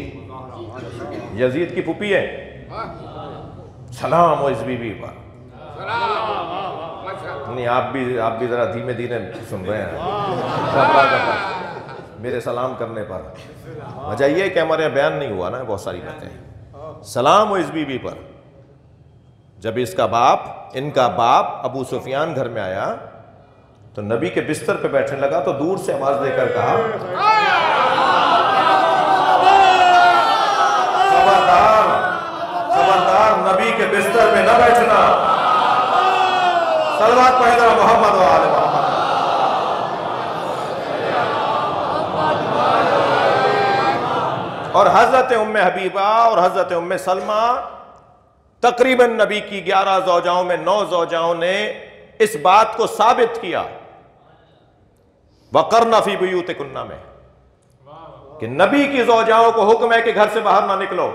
یزید کی پھوپھی ہے. سلام ہو اس بی بی پر. نہیں آپ بھی ذرا دھیمے دھیمے سن رہے ہیں میرے سلام کرنے پر. وجہ یہ کہ ہمارے بیان نہیں ہوا نا بہت ساری باتیں. سلام ہو اس بی بی پر. جب ان کا باپ ابو سفیان گھر میں آیا تو نبی کے بستر پہ بیٹھنے لگا تو دور سے آواز دے کر کہا، خبردار نبی کے بستر پہ نہ بیٹھنا. صلوات پڑھے ذرا محمد و آل محمد. اور حضرت ام حبیبہ اور حضرت ام سلمہ تقریباً نبی کی 11 زوجاؤں میں 9 زوجاؤں نے اس بات کو ثابت کیا وَقَرْنَ فِي بُيُوتِكُنَّ میں کہ نبی کی زوجاؤں کو حکم ہے کہ گھر سے باہر نہ نکلو.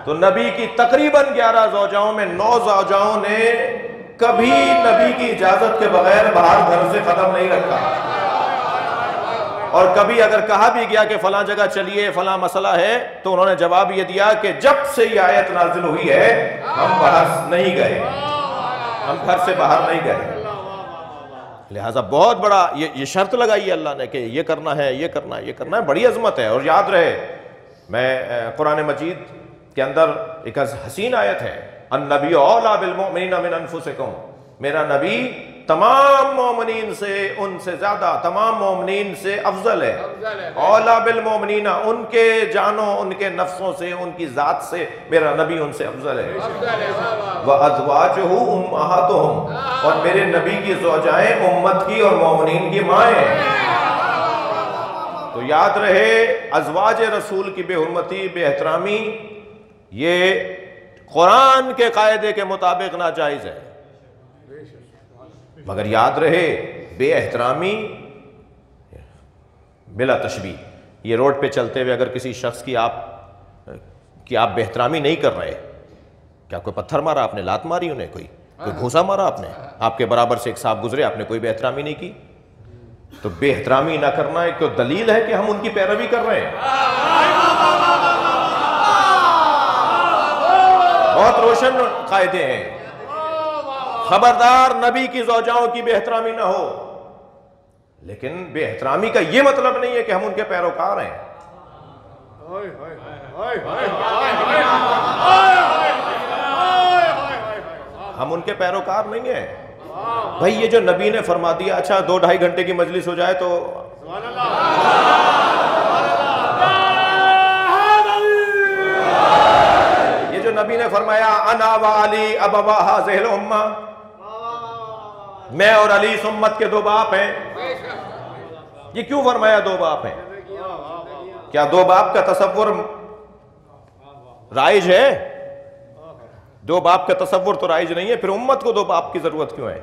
تو نبی کی تقریباً 11 زوجاؤں میں 9 زوجاؤں نے کبھی نبی کی اجازت کے بغیر باہر گھر سے قدم نہیں رکھا. اور کبھی اگر کہا بھی گیا کہ فلاں جگہ چلیے فلاں مسئلہ ہے تو انہوں نے جواب یہ دیا کہ جب سے یہ آیت نازل ہوئی ہے ہم باہر نہیں گئے، ہم گھر سے باہر نہیں گئے. لہٰذا بہت بڑا یہ شرط لگائی ہے اللہ نے کہ یہ کرنا ہے، یہ کرنا ہے، یہ کرنا ہے. بڑی عظمت ہے. اور یاد رہے، میں قرآن مجید کے اندر ایک حسین آیت ہے، النبی اولیٰ بالمؤمنین من انفسکم. میرا نبی تمام مومنین سے ان سے زیادہ، تمام مومنین سے افضل ہے. اولیٰ بالمؤمنین، ان کے جانوں، ان کے نفسوں سے، ان کی ذات سے میرا نبی ان سے افضل ہے. وَأَزْوَاجُهُ أُمَّهَاتُهُمْ، اور میرے نبی کی زوجائیں امت کی اور مومنین کی مائیں ہیں. تو یاد رہے ازواج رسول کی بے حرمتی، بے احترامی یہ قرآن کے قاعدے کے مطابق ناجائز ہے. مگر یاد رہے بے احترامی بلا تشبیہ. یہ روڈ پہ چلتے ہوئے اگر کسی شخص کی آپ بے احترامی نہیں کر رہے، کیا کوئی پتھر مارا آپ نے، لات ماری انہیں، کوئی گھوسا مارا آپ نے، آپ کے برابر سے ایک صاحب گزرے آپ نے کوئی بے احترامی نہیں کی، تو بے احترامی نہ کرنا ایک تو دلیل ہے کہ ہم ان کی پیروی کر رہے ہیں. بہت روشن قاعدے ہیں. خبردار نبی کی زوجاؤں کی بے احترامی نہ ہو. لیکن بے احترامی کا یہ مطلب نہیں ہے کہ ہم ان کے پیروکار ہیں. ہم ان کے پیروکار نہیں ہیں. بھائی یہ جو نبی نے فرما دیا، اچھا 2-2.5 گھنٹے کی مجلس ہو جائے تو یہ جو نبی نے فرمایا انا و علی ابوا ہذہ الامہ، میں اور علی اس امت کے 2 باپ ہیں. یہ کیوں فرمایا 2 باپ ہیں؟ کیا 2 باپ کا تصور رائج ہے؟ 2 باپ کا تصور تو رائج نہیں ہے، پھر امت کو 2 باپ کی ضرورت کیوں ہے؟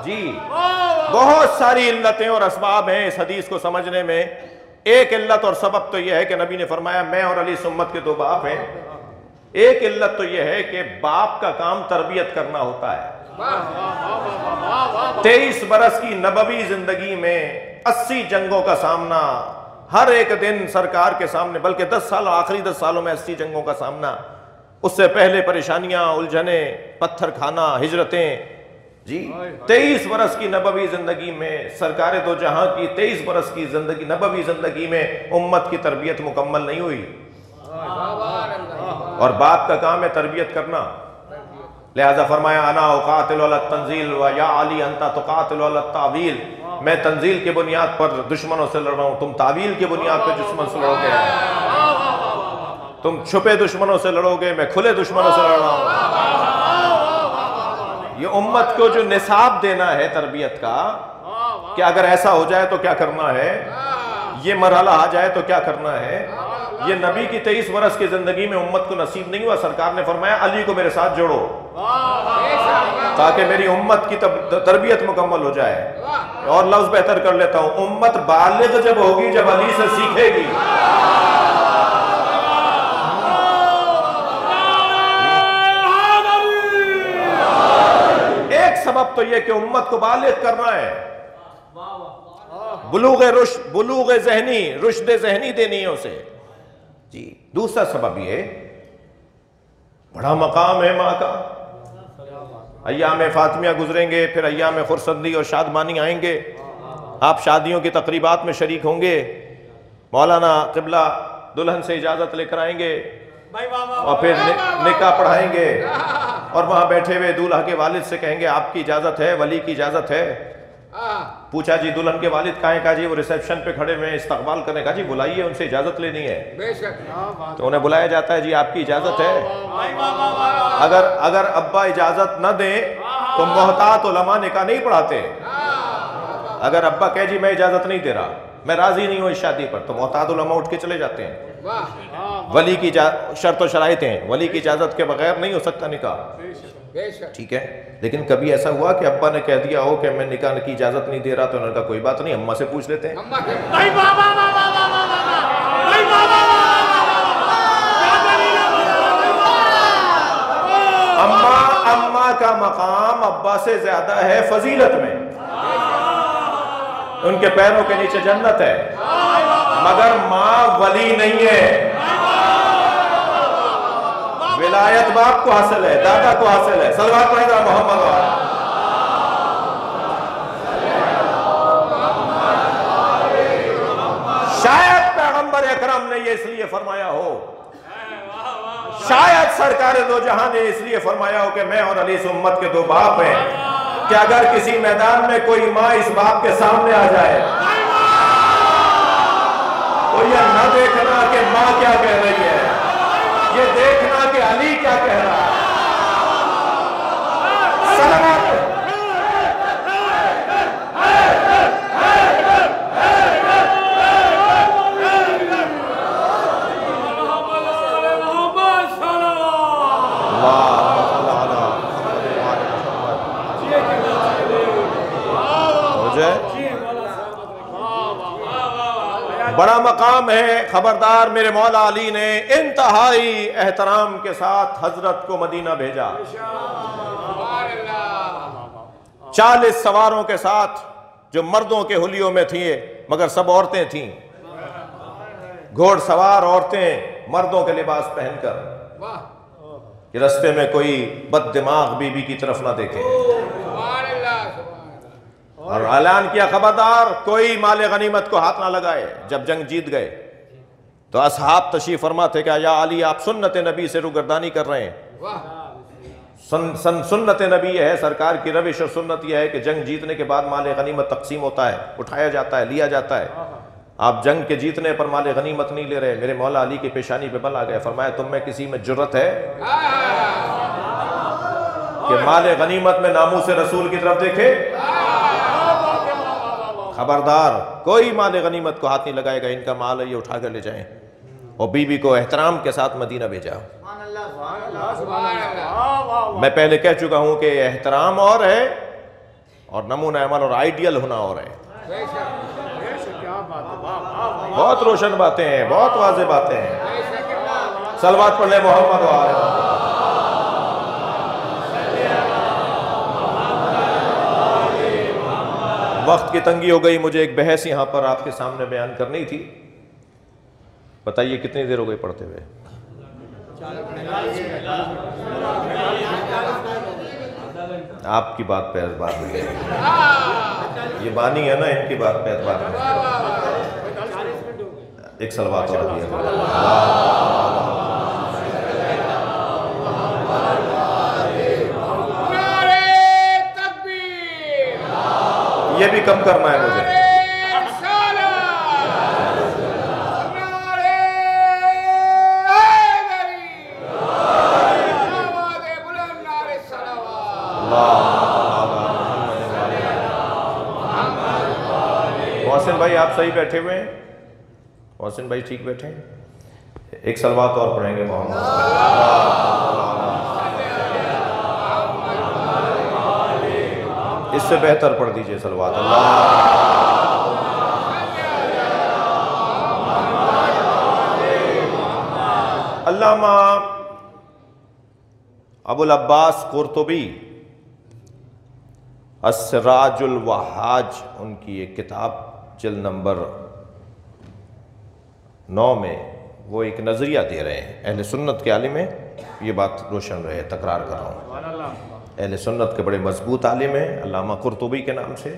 جی بہت ساری علتیں اور اسباب ہیں اس حدیث کو سمجھنے میں. ایک علت اور سبب تو یہ ہے کہ نبی نے فرمایا میں اور علی اس امت کے 2 باپ ہیں. ایک علت تو یہ ہے کہ باپ کا کام تربیت کرنا ہوتا ہے. 23 برس کی نبوی زندگی میں 80 جنگوں کا سامنا ہر ایک دن سرکار کے سامنے، بلکہ 10 سال آخری 10 سالوں میں 80 جنگوں کا سامنا. اس سے پہلے پریشانیاں، الجھنیں، پتھر کھانا، ہجرتیں. جی 23 برس کی نبوی زندگی میں سرکار دو جہاں کی 23 برس کی زندگی، نبوی زندگی میں امت کی تربیت مکمل نہیں ہوئی. اور باپ کا کام ہے تربیت کرنا. لہذا فرمایا انا اقاتل علی التنزیل و یا علی انت تقاتل علی التعویل. میں تنزیل کے بنیاد پر دشمنوں سے لڑ رہا ہوں، تم تعویل کے بنیاد پر دشمن سے لڑو گے. تم چھپے دشمنوں سے لڑو گے، میں کھلے دشمنوں سے لڑ رہا ہوں. یہ امت کو جو نصاب دینا ہے تربیت کا کہ اگر ایسا ہو جائے تو کیا کرنا ہے، یہ مرحلہ آ جائے تو کیا کرنا ہے، یہ نبی کی 23 برس کی زندگی میں امت کو نصیب نہیں ہوا۔ سرکار نے فرمایا علی کو میرے ساتھ جوڑو تاکہ میری امت کی تربیت مکمل ہو جائے۔ اور لفظ بہتر کر لیتا ہوں، امت بالغ جب ہوگی جب علی سے سیکھے گی۔ ایک سبب تو یہ کہ امت کو بالغ کرنا ہے، بلوغ رشد، بلوغ ذہنی، رشد ذہنی دینی ہے اسے۔ جی دوسرا سبب یہ بڑا مقام ہے ماں کا، ایام فاطمیہ گزریں گے، پھر ایام خرسندی اور شادمانی آئیں گے، آپ شادیوں کی تقریبات میں شریک ہوں گے، مولانا قبلہ دلہن سے اجازت لے کر آئیں گے اور پھر نکاح پڑھائیں گے، اور وہاں بیٹھے ہوئے دولہا کے والد سے کہیں گے آپ کی اجازت ہے، ولی کی اجازت ہے۔ پوچھا جی دلہن کے والد کہاں ہیں؟ کہا جی وہ ریسیپشن پہ کھڑے ہوئے ہیں، استقبال کرنے۔ کہا جی بلائیے، ان سے اجازت لینی ہے۔ تو انہیں بلایا جاتا ہے، جی آپ کی اجازت ہے؟ اگر ابا اجازت نہ دیں تو محتاط علماء نکاح نہیں پڑھاتے۔ اگر ابا کہے جی میں اجازت نہیں دے رہا، میں راضی نہیں ہوں اس شادی پر، تو محتاط علماء اٹھ کے چلے جاتے ہیں۔ ولی کی شرط و شرائط ہیں، ولی کی اجازت کے بغیر نہیں ہو سکتا نکاح، ٹھیک ہے۔ لیکن کبھی ایسا ہوا کہ ابا نے کہہ دیا ہو کہ میں نکاح کی اجازت نہیں دے رہا، تو انہوں نے کہا کوئی بات نہیں، اماں سے پوچھ لیتے ہیں۔ اماں کا مقام ابا سے زیادہ ہے فضیلت میں، ان کے پیروں کے نیچے جنت ہے، مگر ماں ولی نہیں ہے۔ ولایت باپ کو حاصل ہے، دادا کو حاصل ہے۔ صلوات پڑھیں گا محمد وآلہ۔ شاید پیغمبر اکرم نے یہ اس لیے فرمایا ہو، شاید سرکار دو جہاں نے اس لیے فرمایا ہو کہ میں اور علی اس امت کے دو باپ ہیں، کہ اگر کسی میدان میں کوئی ماں اس باپ کے سامنے آ جائے تو یہ نہ دیکھنا کہ ماں کیا کہہ رہی ہے، یہ دیکھنا کہ علی کیا کہہ رہا ہے۔ صلوات بڑا مقام ہے۔ خبردار، میرے مولا علی نے انتہائی احترام کے ساتھ حضرت کو مدینہ بھیجا، 40 سواروں کے ساتھ جو مردوں کے حلیوں میں تھیں مگر سب عورتیں تھیں، گھوڑ سوار عورتیں مردوں کے لباس پہن کر، کہ رستے میں کوئی بد دماغ بی بی کی طرف نہ دیکھے، اور اعلان کیا خبردار کوئی مال غنیمت کو ہاتھ نہ لگائے۔ جب جنگ جیت گئے تو اصحاب تشریف فرما تھے کہ یا علی آپ سنت نبی سے روگردانی کر رہے ہیں۔ سنت نبی یہ ہے، سرکار کی روش اور سنت یہ ہے کہ جنگ جیتنے کے بعد مال غنیمت تقسیم ہوتا ہے، اٹھایا جاتا ہے، لیا جاتا ہے۔ آپ جنگ کے جیتنے پر مال غنیمت نہیں لے رہے۔ میرے مولا علی کی پیشانی پہ بل آ گئے، فرمایا تم میں کسی میں جرت ہے کہ مال غنیمت میں ناموس رسول کی طرف دیکھے؟ خبردار کوئی مال غنیمت کو ہاتھ نہیں لگائے گا، ان کا مال ہے یہ اٹھا کر لے جائیں۔ اور بی بی کو احترام کے ساتھ مدینہ بھیجا۔ میں پہلے کہہ چکا ہوں کہ احترام اور ہے اور نمونہ عمل اور آئیڈیل ہونا اور ہے۔ بہت روشن باتیں ہیں، بہت واضح باتیں ہیں۔ صلوات پڑھ لیں محمد وآلہ۔ وقت کی تنگی ہو گئی، مجھے ایک بحث یہاں پر آپ کے سامنے بیان کرنی تھی۔ بتائیے کتنی دیر ہو گئی پڑھتے ہوئے؟ آپ کی بات پہ اعتبار ہوئی ہے، یہ بانی ہے نا، ان کی بات پہ اعتبار ہوئی ہے۔ ایک صلوات اور دیا۔ یہ بھی کم کرنا ہے مجھے۔ اللہ محسن بھائی آپ صحیح بیٹھے ہوئے ہیں؟ محسن بھائی ٹھیک بیٹھے ہیں؟ ایک صلوات اور پڑھیں گے محمد اس سے بہتر پڑھ دیجئے صلوات علامہ ابو العباس قرطبی السراج الوہاج ان کی ایک کتاب جلد نمبر 9 میں وہ ایک نظریہ دے رہے ہیں. اہل سنت کے عالم ہیں, یہ بات روشن رہے, تکرار کر رہا ہوں, اہل سنت کے بڑے مضبوط عالم ہیں علامہ قرطبی کے نام سے,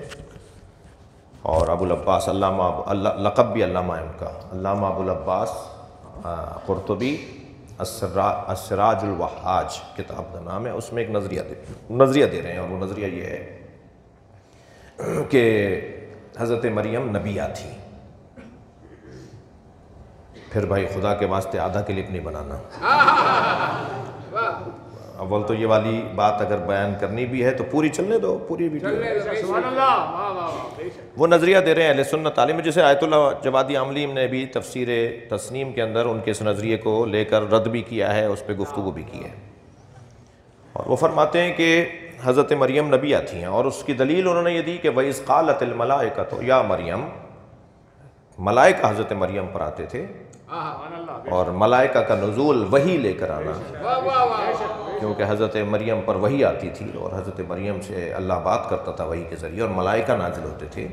اور ابو العباس علامہ لقب بھی علامہ ہے ان کا, علامہ ابو العباس قرطبی السراج الوہاج کتاب کا نام ہے. اس میں ایک نظریہ دے رہے ہیں, اور وہ نظریہ یہ ہے کہ حضرت مریم نبیہ تھی. پھر بھائی خدا کے واسطے آدھا کلپ نہیں بنانا. اول تو یہ والی بات اگر بیان کرنی بھی ہے تو پوری چلنے دو, پوری ویڈیو. وہ نظریہ دے رہے ہیں اہل سنت عالم, جسے آیت اللہ جوادی عاملی نے بھی تفسیر تسنیم کے اندر ان کے اس نظریے کو لے کر رد بھی کیا ہے, اس پہ گفتگو بھی کی ہے. اور وہ فرماتے ہیں کہ حضرت مریم نبیہ تھی ہیں, اور اس کی دلیل انہوں نے یہ دی کہ وَإِذْ قَالَتِ الْمَلَائِكَةُ یا مریم, ملائکہ حضرت مریم پر آتے تھے, اور ملائکہ کا نزول وحی لے کر آنا, کیونکہ حضرت مریم پر وحی آتی تھی اور حضرت مریم سے اللہ بات کرتا تھا وحی کے ذریعے, اور ملائکہ نازل ہوتے تھے.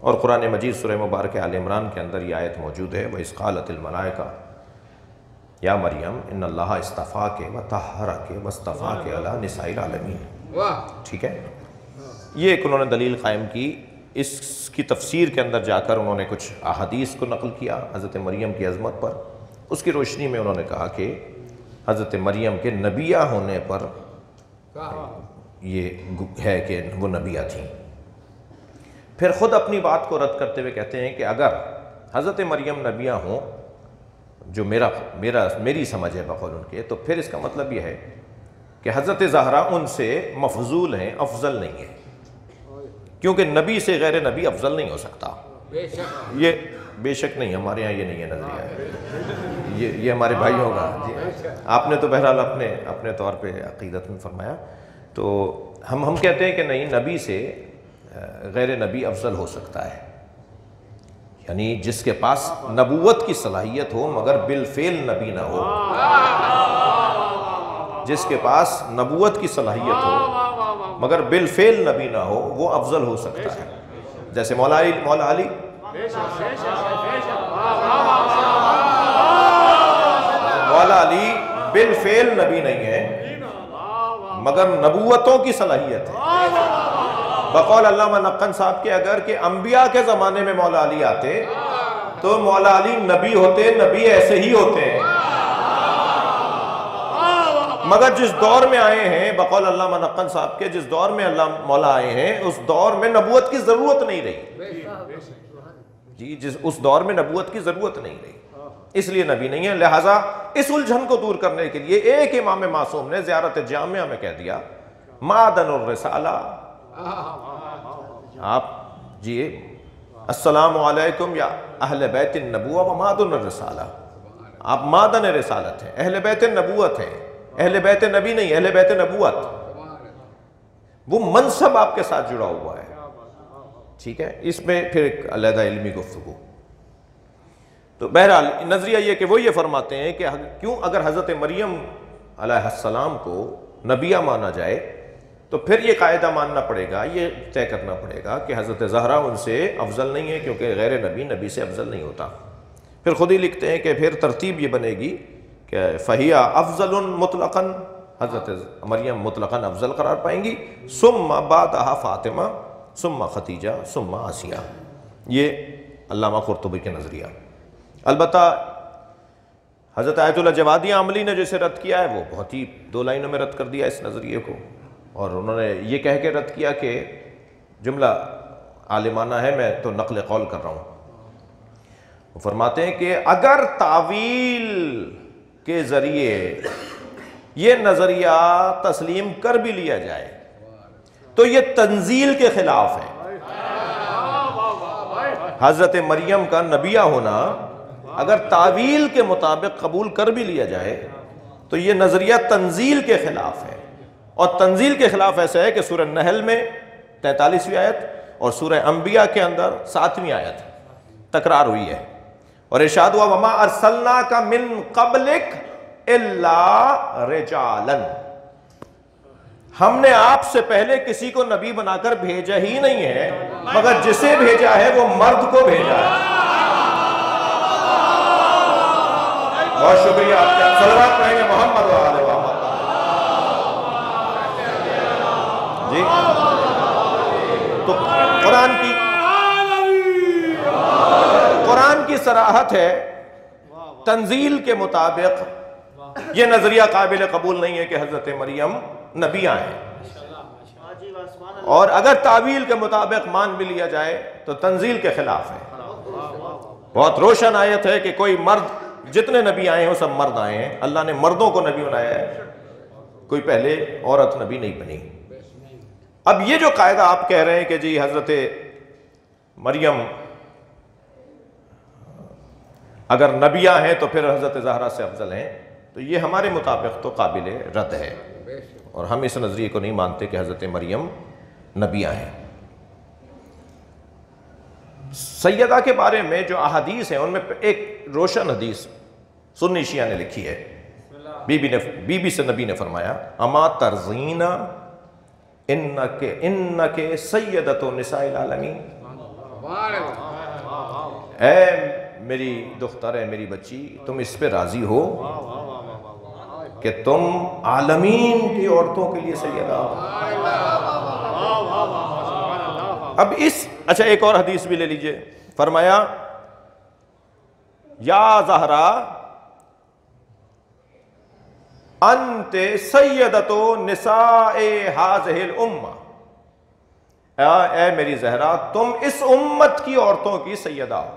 اور قرآن مجید سورہ مبارکہ آل عمران کے اندر یہ آیت موجود ہے وَإِذْ قَالَتِ الْمَلَائِكَةُ یا مریم ان اللہ اصطفاک وطہرک واصطفاک علی نساء العالمین. ٹھیک ہے, یہ ایک انہوں نے دلیل قائم کی. اس کی تفسیر کے اندر جا کر انہوں نے کچھ احادیث کو نقل کیا حضرت مریم کی عظمت پر. اس کی روشنی میں انہوں نے کہا کہ حضرت مریم کے نبیہ ہونے پر یہ ہے کہ وہ نبیہ تھیں. پھر خود اپنی بات کو رد کرتے ہوئے کہتے ہیں کہ اگر حضرت مریم نبیہ ہوں, جو میری سمجھ ہے بقول ان کے, تو پھر اس کا مطلب یہ ہے کہ حضرت زہرا ان سے مفضول ہیں, افضل نہیں ہیں, کیونکہ نبی سے غیر نبی افضل نہیں ہو سکتا. یہ بے شک نہیں, ہمارے ہاں یہ نہیں ہے نظریہ, یہ ہمارے بھائیوں کا. آپ نے تو بہرحال اپنے طور پہ عقیدت میں فرمایا, تو ہم کہتے ہیں کہ نہیں, نبی سے غیر نبی افضل ہو سکتا ہے, یعنی جس کے پاس نبوت کی صلاحیت ہو مگر بالفعل نبی نہ ہو. جس کے پاس نبوت کی صلاحیت ہو مگر بالفعل نبی نہ ہو, وہ افضل ہو سکتا ہے. جیسے مولا علی بالفعل نبی نہیں ہے مگر نبوتوں کی صلاحیت ہے. بقول علامہ نقن صاحب کے اگر کہ انبیاء کے زمانے میں مولا علی آتے تو مولا علی نبی ہوتے, نبی ایسے ہی ہوتے ہیں, مگر جس دور میں آئے ہیں بقول علامہ نقن صاحب کے, جس دور میں اللہ مولا آئے ہیں اس دور میں نبوت کی ضرورت نہیں رہی. جی, اس دور میں نبوت کی ضرورت نہیں رہی, اس لیے نبی نہیں ہے. لہٰذا اس الجھن کو دور کرنے کے لیے ایک امام معصوم نے زیارت جامعہ میں کہہ دیا معدن الرسالہ. آپ جی السلام علیکم یا اہل بیت النبوہ و معدن الرسالہ, آپ معدن رسالت ہیں, اہل بیت النبوت ہیں, اہل بیت نبی نہیں, اہل بیت نبوت. وہ منصب آپ کے ساتھ جڑا ہوا ہے. ٹھیک ہے, اس میں پھر ایک علیحدہ علمی گفتگو. تو بہرحال نظریہ یہ کہ وہ یہ فرماتے ہیں کہ کیوں اگر حضرت مریم علیہ السلام کو نبیہ مانا جائے تو پھر یہ قاعدہ ماننا پڑے گا, یہ طے کرنا پڑے گا کہ حضرت زہرا ان سے افضل نہیں ہے, کیونکہ غیر نبی سے افضل نہیں ہوتا. پھر خود ہی لکھتے ہیں کہ پھر ترتیب یہ بنے گی کہ فہیہ افضل مطلقاً, حضرت مریم مطلقاً افضل قرار پائیں گی, ثم بعدہا فاطمہ, ثم خدیجہ, ثم آسیہ. یہ علامہ قرطبی کے نظریہ. البتہ حضرت آیت اللہ جوادی عاملی نے جسے رد کیا ہے وہ بہت ہی 2 لائنوں میں رد کر دیا اس نظریے کو, اور انہوں نے یہ کہہ کے رد کیا کہ جملہ عالمانہ ہے, میں تو نقل قول کر رہا ہوں. وہ فرماتے ہیں کہ اگر تعویل کے ذریعے یہ نظریہ تسلیم کر بھی لیا جائے تو یہ تنزیل کے خلاف ہے. حضرت مریم کا نبیہ ہونا اگر تعویل کے مطابق قبول کر بھی لیا جائے تو یہ نظریہ تنزیل کے خلاف ہے، اور تنزیل کے خلاف ایسا ہے کہ سورہ نحل میں 43ویں آیت اور سورہ انبیاء کے اندر 7ویں آیت تکرار ہوئی ہے، اور ارشاد ہوا وما ارسلناک من قبلک الا رجالا، ہم نے آپ سے پہلے کسی کو نبی بنا کر بھیجا ہی نہیں ہے مگر جسے بھیجا ہے وہ مرد کو بھیجا ہے۔ بہت شکریہ آپ کا، صلوات پڑھیں گے محمد و آل محمد۔ جی تو قرآن کی صراحت ہے، تنزیل کے مطابق یہ نظریہ قابل قبول نہیں ہے کہ حضرت مریم نبیاں ہیں، اور اگر تعویل کے مطابق مان بھی لیا جائے تو تنزیل کے خلاف ہے۔ بہت روشن آیت ہے کہ کوئی مرد، جتنے نبی آئے ہیں وہ سب مرد آئے ہیں، اللہ نے مردوں کو نبی بنایا ہے، کوئی پہلے عورت نبی نہیں بنی۔ اب یہ جو قاعدہ آپ کہہ رہے ہیں کہ جی حضرت مریم اگر نبیاں ہیں تو پھر حضرت زہرا سے افضل ہیں، تو یہ ہمارے مطابق تو قابل رد ہے، اور ہم اس نظریے کو نہیں مانتے کہ حضرت مریم نبیاں ہیں۔ سیدہ کے بارے میں جو احادیث ہیں ان میں ایک روشن حدیث سنی شیعہ نے لکھی ہے، بی بی سے نبی نے فرمایا اما ترضین انک سیدۃ نساء العالمین، اے میری دختر، ہے میری بچی، تم اس پہ راضی ہو کہ تم عالمین کی عورتوں کے لیے سیدہ ہو؟ اب اچھا ایک اور حدیث بھی لے لیجئے، فرمایا یا زہرا انت سیدۃ نساء ہذہ الامہ، اے میری زہرا تم اس امت کی عورتوں کی سیدہ ہو۔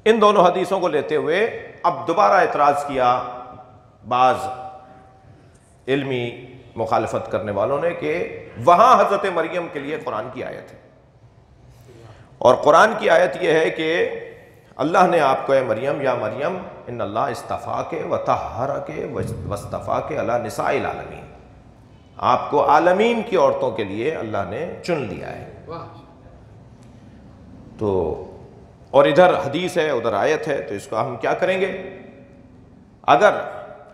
ان دونوں حدیثوں کو لیتے ہوئے اب دوبارہ اعتراض کیا بعض علمی مخالفت کرنے والوں نے کہ وہاں حضرت مریم کے لیے قرآن کی آیت ہے، اور قرآن کی آیت یہ ہے کہ اللہ نے آپ کو اے مریم، یا مریم ان اللہ اصطفاک وطہرک واصطفاک علی نساء العالمین، آپ کو عالمین کی عورتوں کے لیے اللہ نے چن لیا ہے۔ تو اور ادھر حدیث ہے ادھر آیت ہے، تو اس کو ہم کیا کریں گے؟ اگر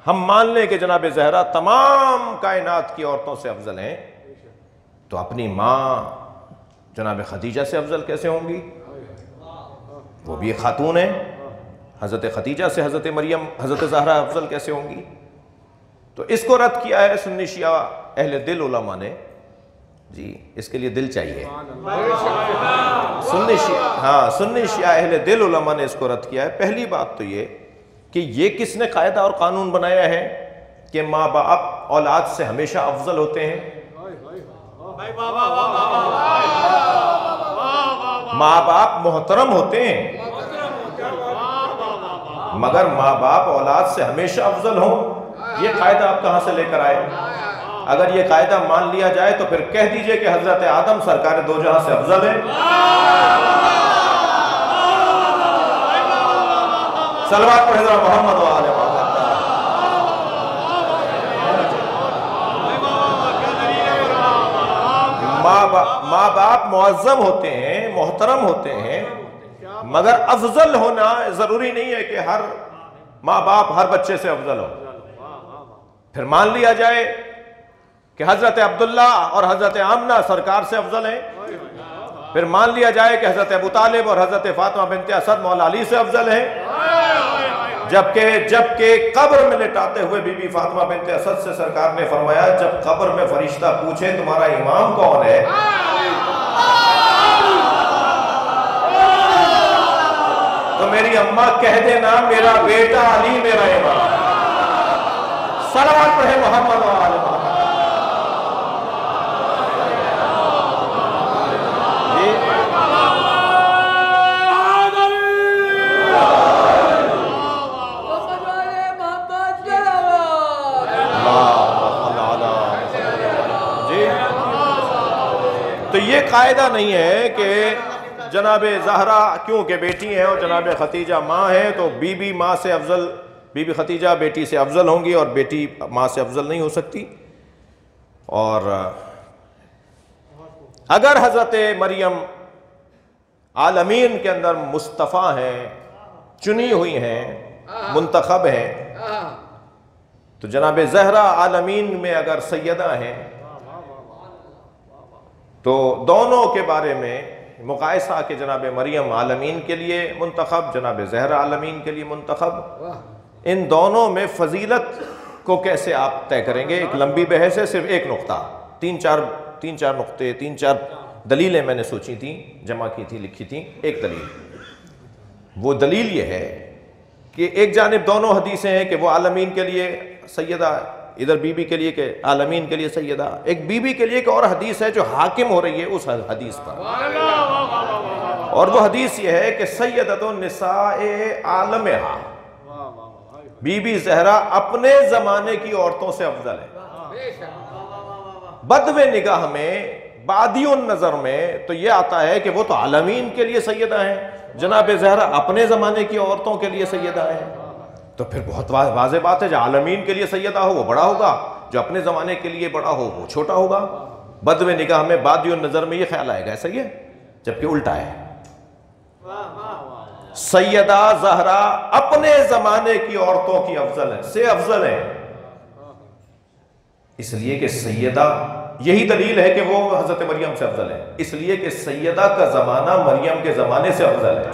ہم مان لیں کہ جناب زہرا تمام کائنات کی عورتوں سے افضل ہیں، تو اپنی ماں جناب خدیجہ سے افضل کیسے ہوں گی؟ وہ بھی ایک خاتون ہے، حضرت خدیجہ سے حضرت مریم، حضرت زہرا افضل کیسے ہوں گی؟ تو اس کو رد کیا ہے سنی شیعہ اہل دل علماء نے، جی اس کے لیے دل چاہیے، سنی شیعہ اہل دل علماء نے اس کو رد کیا ہے۔ پہلی بات تو یہ کہ یہ کس نے قاعدہ اور قانون بنایا ہے کہ ماں باپ اولاد سے ہمیشہ افضل ہوتے ہیں؟ ماں باپ محترم ہوتے ہیں مگر ماں باپ اولاد سے ہمیشہ افضل ہوں، یہ قاعدہ آپ کہاں سے لے کر آئے؟ اگر یہ قاعدہ مان لیا جائے تو پھر کہہ دیجئے کہ حضرت آدم سرکار دو جہاں سے افضل ہے۔ صلوات پڑھیں ذرا محمد و آل محمد۔ ماں باپ معظم ہوتے ہیں، محترم ہوتے ہیں، مگر افضل ہونا ضروری نہیں ہے کہ ہر ماں باپ ہر بچے سے افضل ہو۔ پھر مان لیا جائے کہ حضرت عبداللہ اور حضرت آمنہ سرکار سے افضل ہیں، پھر مان لیا جائے کہ حضرت ابو طالب اور حضرت فاطمہ بنت اسد مولا علی سے افضل ہیں، جبکہ قبر میں لٹاتے ہوئے بی بی فاطمہ بنت اسد سے سرکار نے فرمایا جب قبر میں فرشتہ پوچھے تمہارا امام کون ہے تو میری اماں کہہ دینا میرا بیٹا علی میرا امام۔ صلوات پڑھیں محمد و آل محمد۔ تو یہ قاعدہ نہیں ہے کہ جناب زہرا کیونکہ بیٹی ہیں اور جناب ختیجہ ماں ہیں تو بی بی ماں سے افضل، بی بی ختیجہ بیٹی سے افضل ہوں گی اور بیٹی ماں سے افضل نہیں ہو سکتی۔ اور اگر حضرت مریم عالمین کے اندر مصطفیٰ ہیں، چنی ہوئی ہیں، منتخب ہیں، تو جناب زہرا عالمین میں اگر سیدہ ہیں تو دونوں کے بارے میں مقائسہ کہ جناب مریم عالمین کے لیے منتخب، جناب زہرا عالمین کے لیے منتخب، ان دونوں میں فضیلت کو کیسے آپ طے کریں گے؟ ایک لمبی بحث ہے، صرف ایک نقطہ، تین چار نقطے، تین چار دلیلیں میں نے سوچی تھیں، جمع کی تھی، لکھی تھیں۔ ایک دلیل، وہ دلیل یہ ہے کہ ایک جانب دونوں حدیثیں ہیں کہ وہ عالمین کے لیے سیدہ، ادھر بی بی کے لیے کہ عالمین کے لیے سیدہ، ایک بی بی کے لیے ایک اور حدیث ہے جو حاکم ہو رہی ہے اس حدیث پر، اور وہ حدیث یہ ہے کہ سیدۃ النساء عالمہا، بی بی زہرا اپنے زمانے کی عورتوں سے افضل ہے۔ بدو نگاہ میں، بادی النظر میں تو یہ آتا ہے کہ وہ تو عالمین کے لیے سیدہ ہیں، جناب زہرا اپنے زمانے کی عورتوں کے لیے سیدہ ہیں، تو پھر بہت واضح بات ہے جو عالمین کے لیے سیدہ ہو وہ بڑا ہوگا، جو اپنے زمانے کے لیے بڑا ہو وہ چھوٹا ہوگا۔ بدو نگاہ میں، بادی النظر میں یہ خیال آئے گا، ایسا ہی ہے، جبکہ الٹا ہے۔ سیدہ زہرا اپنے زمانے کی عورتوں کی افضل ہے، اس لیے کہ سیدہ، یہی دلیل ہے کہ وہ حضرت مریم سے افضل ہے، اس لیے کہ سیدہ کا زمانہ مریم کے زمانے سے افضل ہے۔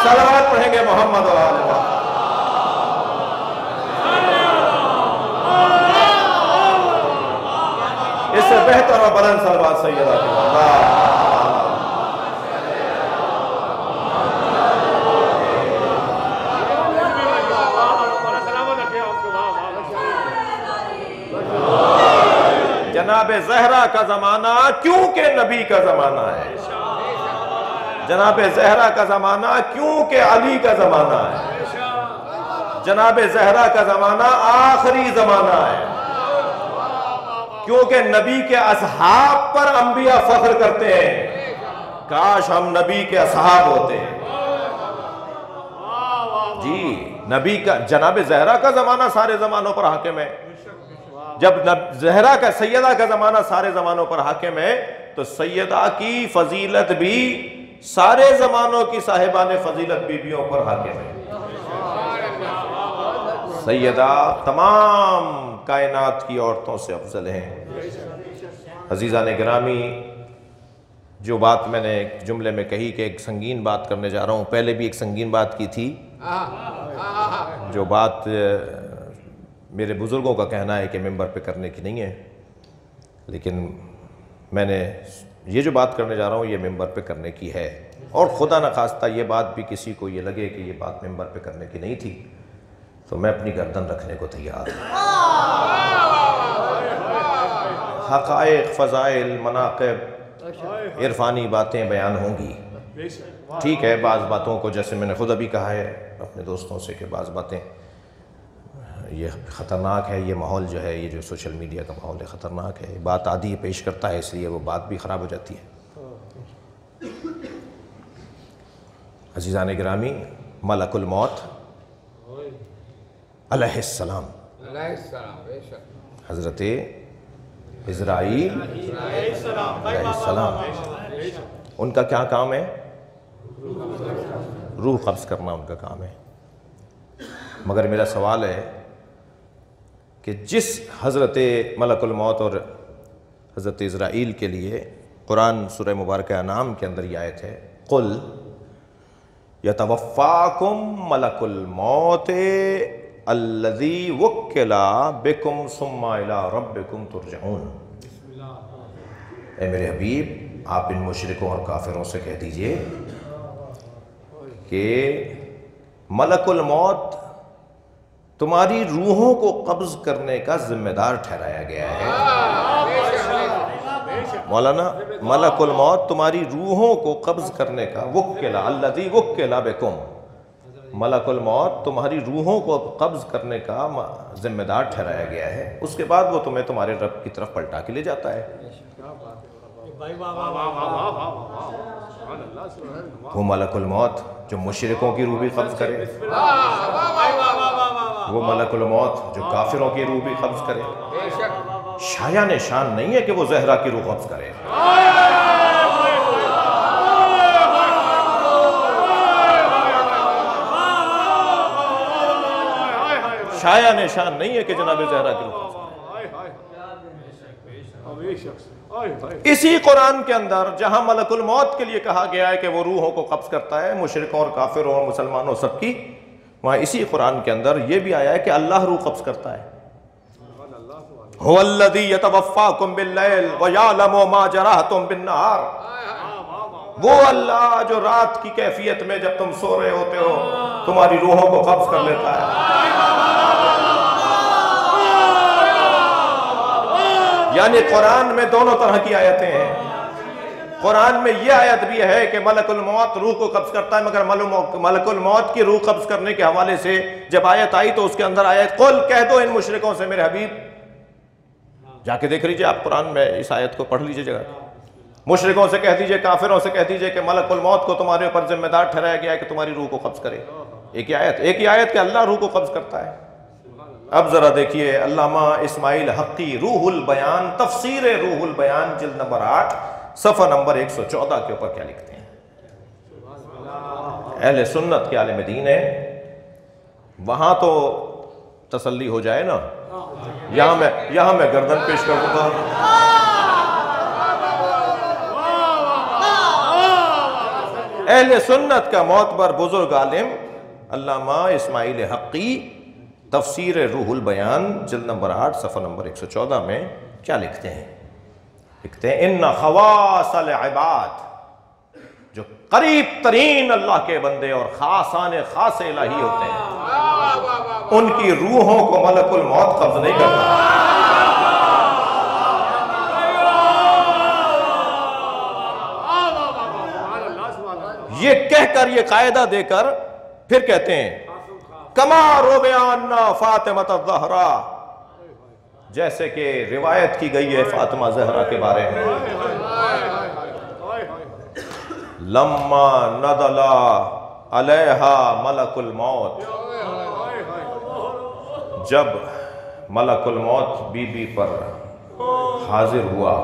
صلوات پڑھیں گے محمد و آل محمد۔ اس سے بہتر اور بلند صلوات سیدہ کی جناب زہرا کا زمانہ کیونکہ نبی کا زمانہ ہے، جناب زہرا کا زمانہ کیونکہ علی کا زمانہ ہے، جناب زہرا کا زمانہ آخری زمانہ ہے، کیونکہ نبی کے اصحاب پر انبیاء فخر کرتے ہیں، کاش ہم نبی کے اصحاب ہوتے ہیں۔ جی، نبی کا، جناب زہرا کا زمانہ سارے زمانوں پر حاکم ہے، جب زہرا کا، سیدہ کا زمانہ سارے زمانوں پر حاکم ہے تو سیدہ کی فضیلت بھی سارے زمانوں کی صاحبان فضیلت بیویوں پر حاکم ہے۔ سیدہ تمام کائنات کی عورتوں سے افضل ہیں۔ عزیزان گرامی، جو بات میں نے ایک جملے میں کہی کہ ایک سنگین بات کرنے جا رہا ہوں، پہلے بھی ایک سنگین بات کی تھی، جو بات میرے بزرگوں کا کہنا ہے کہ ممبر پہ کرنے کی نہیں ہے، لیکن میں نے یہ جو بات کرنے جا رہا ہوں یہ ممبر پہ کرنے کی ہے، اور خدا نخواستہ یہ بات بھی کسی کو یہ لگے کہ یہ بات ممبر پہ کرنے کی نہیں تھی تو میں اپنی گردن رکھنے کو تیار ہوں۔ حقائق، فضائل، مناقب، عرفانی باتیں بیان ہوں گی، ٹھیک ہے، بعض باتوں کو جیسے میں نے خود ابھی کہا ہے اپنے دوستوں سے کہ بعض باتیں یہ خطرناک ہے، یہ ماحول جو ہے، یہ جو سوشل میڈیا کا ماحول ہے خطرناک ہے، بات عادی پیش کرتا ہے اس لیے وہ بات بھی خراب ہو جاتی ہے۔ عزیزان گرامی، ملک الموت علیہ السلام، حضرت عزرائیل علیہ السلام، ان کا کیا کام ہے؟ روح قبض کرنا ان کا کام ہے۔ مگر میرا سوال ہے کہ جس حضرت ملک الموت اور حضرت عزرائیل کے لیے قرآن سورہ مبارکہ انعام کے اندر یہ آیت ہے، قل یتوفاکم ملک الموت الذی وکل بکم ثم الی ربکم ترجعون۔ اے میرے حبیب، آپ ان مشرکوں اور کافروں سے کہہ دیجئے کہ ملک الموت تمہاری روحوں کو قبض کرنے کا ذمہ دار ٹھہرایا گیا ہے۔ مولانا، ملک الموت تمہاری روحوں کو قبض کرنے کا، وکلا الذی وکلا بکم، ملک الموت تمہاری روحوں کو قبض کرنے کا ذمہ دار ٹھہرایا گیا ہے، اس کے بعد وہ تمہیں تمہارے رب کی طرف پلٹا کے لے جاتا ہے۔ وہ ملک الموت جو مشرکوں کی روح بھی قبض کرے، وہ ملک الموت جو کافروں کی روح بھی قبض کرے، شایان شان نہیں ہے کہ وہ زہرا کی روح قبض کرے۔ شایان شان نہیں ہے کہ جناب زہرا کی روح قبض کرے۔ اسی قرآن کے اندر جہاں ملک الموت کے لیے کہا گیا ہے کہ وہ روحوں کو قبض کرتا ہے، مشرکوں اور کافروں اور مسلمانوں سب کی، وہاں اسی قرآن کے اندر یہ بھی آیا ہے کہ اللہ روح قبض کرتا ہے۔ هو الذی یتوفاکم باللیل ویعلم ما جرحتم بالنہار، وہ اللہ جو رات کی کیفیت میں جب تم سو رہے ہوتے ہو تمہاری روحوں کو قبض کر لیتا ہے۔ یعنی قرآن میں دونوں طرح کی آیتیں ہیں۔ قرآن میں یہ آیت بھی ہے کہ ملک الموت روح کو قبض کرتا ہے، مگر ملک الموت کی روح قبض کرنے کے حوالے سے جب آیت آئی تو اس کے اندر آیت قل کہہ دو ان مشرکوں سے میرے حبیب، جا کے دیکھ لیجئے آپ قرآن میں اس آیت کو پڑھ لیجئے جگہ، مشرکوں سے کہہ دیجئے، کافروں سے کہہ دیجئے کہ ملک الموت کو تمہارے اوپر ذمہ دار ٹھہرایا گیا ہے کہ تمہاری روح کو قبض کرے۔ ایک ہی آیت کہ اللہ روح کو قبض کرتا ہے۔ اب ذرا دیکھیے علامہ اسماعیل حقی روح البیان، تفسیر روح البیان جلد نمبر 8 صفحہ نمبر 114 کے اوپر کیا لکھتے ہیں۔ اہل سنت کے عالم دین ہے، وہاں تو تسلی ہو جائے نا، یہاں میں گردن پیش کر دوں گا۔ اہل سنت کا معتبر بزرگ عالم علامہ اسماعیل حقی تفسیر روح البیان جلد نمبر 8 صفحہ نمبر 114 میں کیا لکھتے ہیں؟ لکھتے ہیں ان خواص العباد، جو قریب ترین اللہ کے بندے اور خاصان خاص الہی ہوتے ہیں، ان کی روحوں کو ملک الموت قبض نہیں کرتا۔ یہ کہہ کر، یہ قاعدہ دے کر پھر کہتے ہیں کما رویاننا فاطمۃ الزہرا، جیسے کہ روایت کی گئی ہے فاطمہ زہرا کے بارے میں، لما نزل علیہا ملک الموت، جب ملک الموت بی بی پر حاضر ہوا،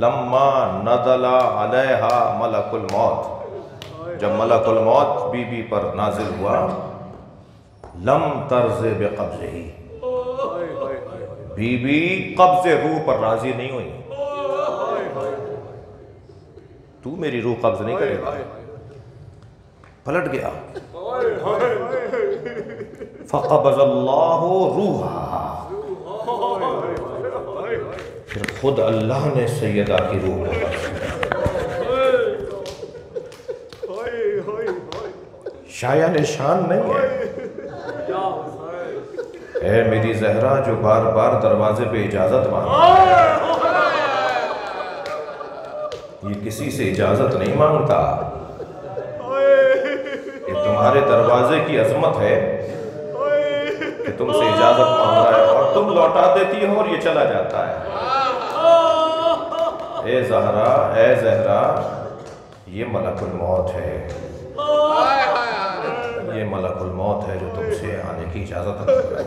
لما نزل علیہا ملک الموت، جب ملک الموت بی بی پر نازل ہوا، لم ترض بقبضہ، بی بی قبض روح پر راضی نہیں ہوئی، تو میری روح قبض نہیں کرے گا، پلٹ گیا، فقبض اللہ روحا، پھر خود اللہ نے سیدہ کی روح کو قبض کیا۔ شایان شان نہیں ہے، اے میری زہرا جو بار بار دروازے پہ اجازت مانگتا، یہ کسی سے اجازت نہیں مانگتا، یہ تمہارے دروازے کی عظمت ہے کہ تم سے اجازت مانگ رہا ہے اور تم لوٹا دیتی ہو اور یہ چلا جاتا ہے۔ اے زہرا یہ ملک الموت ہے، یہ ملک الموت ہے جو تم سے آنے کی اجازت کر رہا ہے۔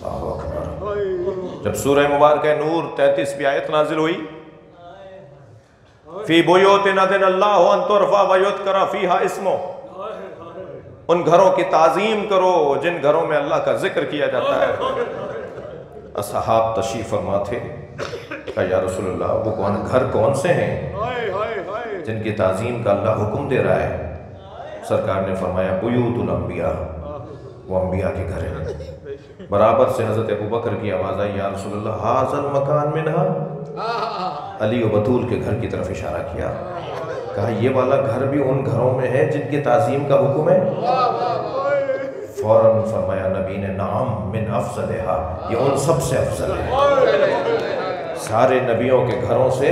اللہ اکبر۔ جب سورہ مبارکہ نور 33 آیت نازل ہوئی، فی بیوت اذن اللہ ان ترفع ویذکر فیہا اسمہ، ان گھروں کی تعظیم کرو جن گھروں میں اللہ کا ذکر کیا جاتا ہے۔ اصحاب تشریف فرما تھے، کہا یا رسول اللہ وہ گھر کون سے ہیں جن کی تعظیم کا اللہ حکم دے رہا ہے؟ سرکار نے فرمایا بیوت الانبیاء، وہ انبیاء کے گھر ہیں۔ برابر سے حضرت ابوبکر کی آواز آئی یا رسول اللہ ھذا المکان منہا، علی و بطول کے گھر کی طرف اشارہ کیا، کہا یہ والا گھر بھی ان گھروں میں ہے جن کی تعظیم کا حکم ہے؟ فوراً فرمایا نبی نے نعم من افضلہا، یہ ان سب سے افضل ہے، سارے نبیوں کے گھروں سے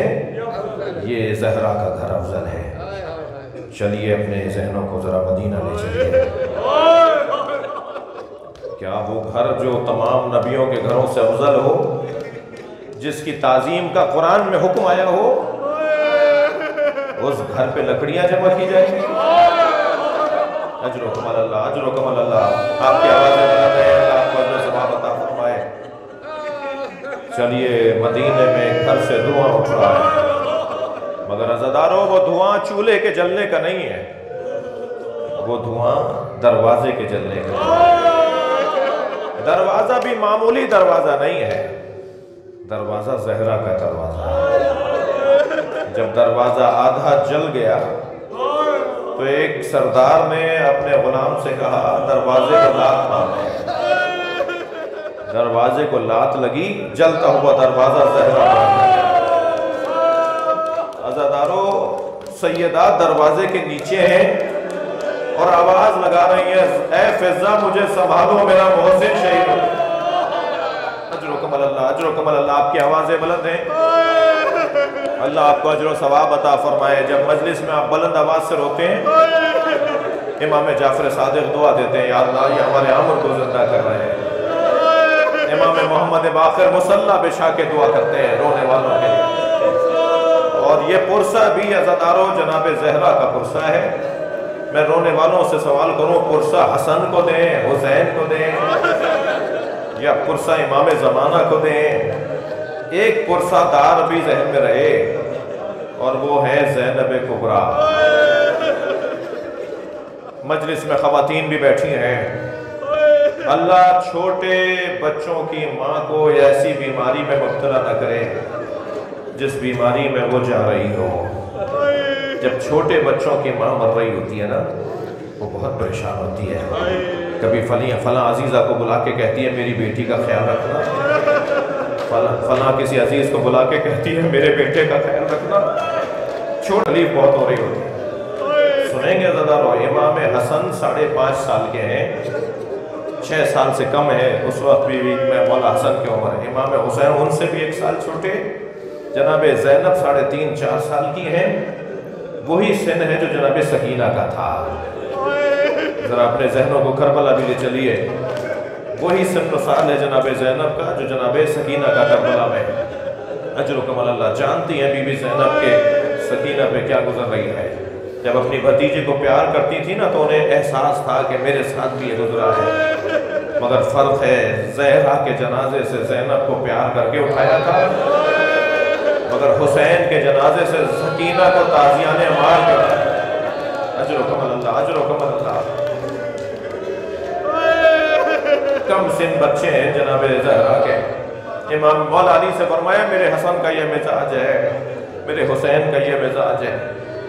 یہ زہرا کا گھر افضل ہے۔ چلیے اپنے ذہنوں کو ذرا مدینہ لے چلیے. کیا وہ گھر جو تمام نبیوں کے گھروں سے افضل ہو، جس کی تعظیم کا قرآن میں حکم آیا ہو، اس گھر پہ لکڑیاں جمع کی جائیں گی؟ اجرکم اللہ، اجرکم اللہ. آپ کی آوازیں بلند ہیں، اللہ آپ کو اجر و ثواب عطا فرمائے. چلیے مدینے میں گھر سے دھواں اٹھ رہا ہے، مگر عزاداروں وہ دھواں چولہے کے جلنے کا نہیں ہے، وہ دھواں دروازے کے جلنے کا ہے. دروازہ بھی معمولی دروازہ نہیں ہے، دروازہ زہرا کا دروازہ ہے. جب دروازہ آدھا جل گیا تو ایک سردار نے اپنے غلام سے کہا دروازے کو لات مار. دروازے کو لات لگی، جلتا ہوا دروازہ زہرا بن گیا. عزادارو سیدات دروازے کے نیچے ہیں اور آواز لگا رہی ہیں اے فضہ مجھے سنبھالو، میرا محسن شہید ہو. اجرکم اللہ، اجرکم اللہ. آپ کی آوازیں بلند ہیں، اللہ آپ کو اجر و ثواب عطا فرمائے. جب مجلس میں آپ بلند آواز سے روتے ہیں، امام جعفر صادق دعا دیتے ہیں یا اللہ یہ ہمارے عمر کو زندہ کر رہے ہیں. امام محمد باقر مصلی بچھا کے دعا کرتے ہیں رونے والوں کے لیے. اور یہ پرسہ بھی عزادارو جناب زہرا کا پرسہ ہے. میں رونے والوں سے سوال کروں، پرسہ حسن کو دیں، حسین کو دیں، یا پرسہ امام زمانہ کو دیں؟ ایک پرسہ دار بھی ذہن میں رہے اور وہ ہے زینب کبریٰ. مجلس میں خواتین بھی بیٹھی ہیں. اللہ چھوٹے بچوں کی ماں کو ایسی بیماری میں مبتلا نہ کرے جس بیماری میں وہ جا رہی ہو. جب چھوٹے بچوں کی ماں مر رہی ہوتی ہے نا، وہ بہت پریشان ہوتی ہے. کبھی فلاں عزیزہ کو بلا کے کہتی ہے میری بیٹی کا خیال رکھنا، فلاں کسی عزیز کو بلا کے کہتی ہے میرے بیٹے کا خیال رکھنا. چھوٹ تکلیف بہت ہو رہی ہوتی ہے. سنیں گے عزادارو، امام حسن 5.5 سال کے ہیں، 6 سال سے کم ہے اس وقت بھی میں مولا حسن کی عمر ہے. امام حسین ان سے بھی 1 سال چھوٹے. جناب زینب 3.5-4 سال کی ہیں. وہی سن ہے جو جناب سکینہ کا تھا. ذرا اپنے ذہنوں کو کربلا بھی لے چلیے. وہی سن و سال ہے جناب زینب کا جو جناب سکینہ کا کربلا میں. اجرکم اللہ. جانتی ہیں بی بی زینب کے سکینہ پہ کیا گزر رہی ہے. جب اپنی بھتیجے کو پیار کرتی تھی نا تو انہیں احساس تھا کہ میرے ساتھ بھی یہ گزرا ہے. مگر فرق ہے زہرا کے جنازے سے زینب کو پیار کر کے اٹھایا تھا، مگر حسین کے جنازے سے سکینہ کو تازیانے مار کر. اجرکم اللہ، اجرکم اللہ. کم سن بچے ہیں جناب زہرا کے. امام مولا علی سے فرمایا میرے حسن کا یہ مزاج ہے، میرے حسین کا یہ مزاج ہے،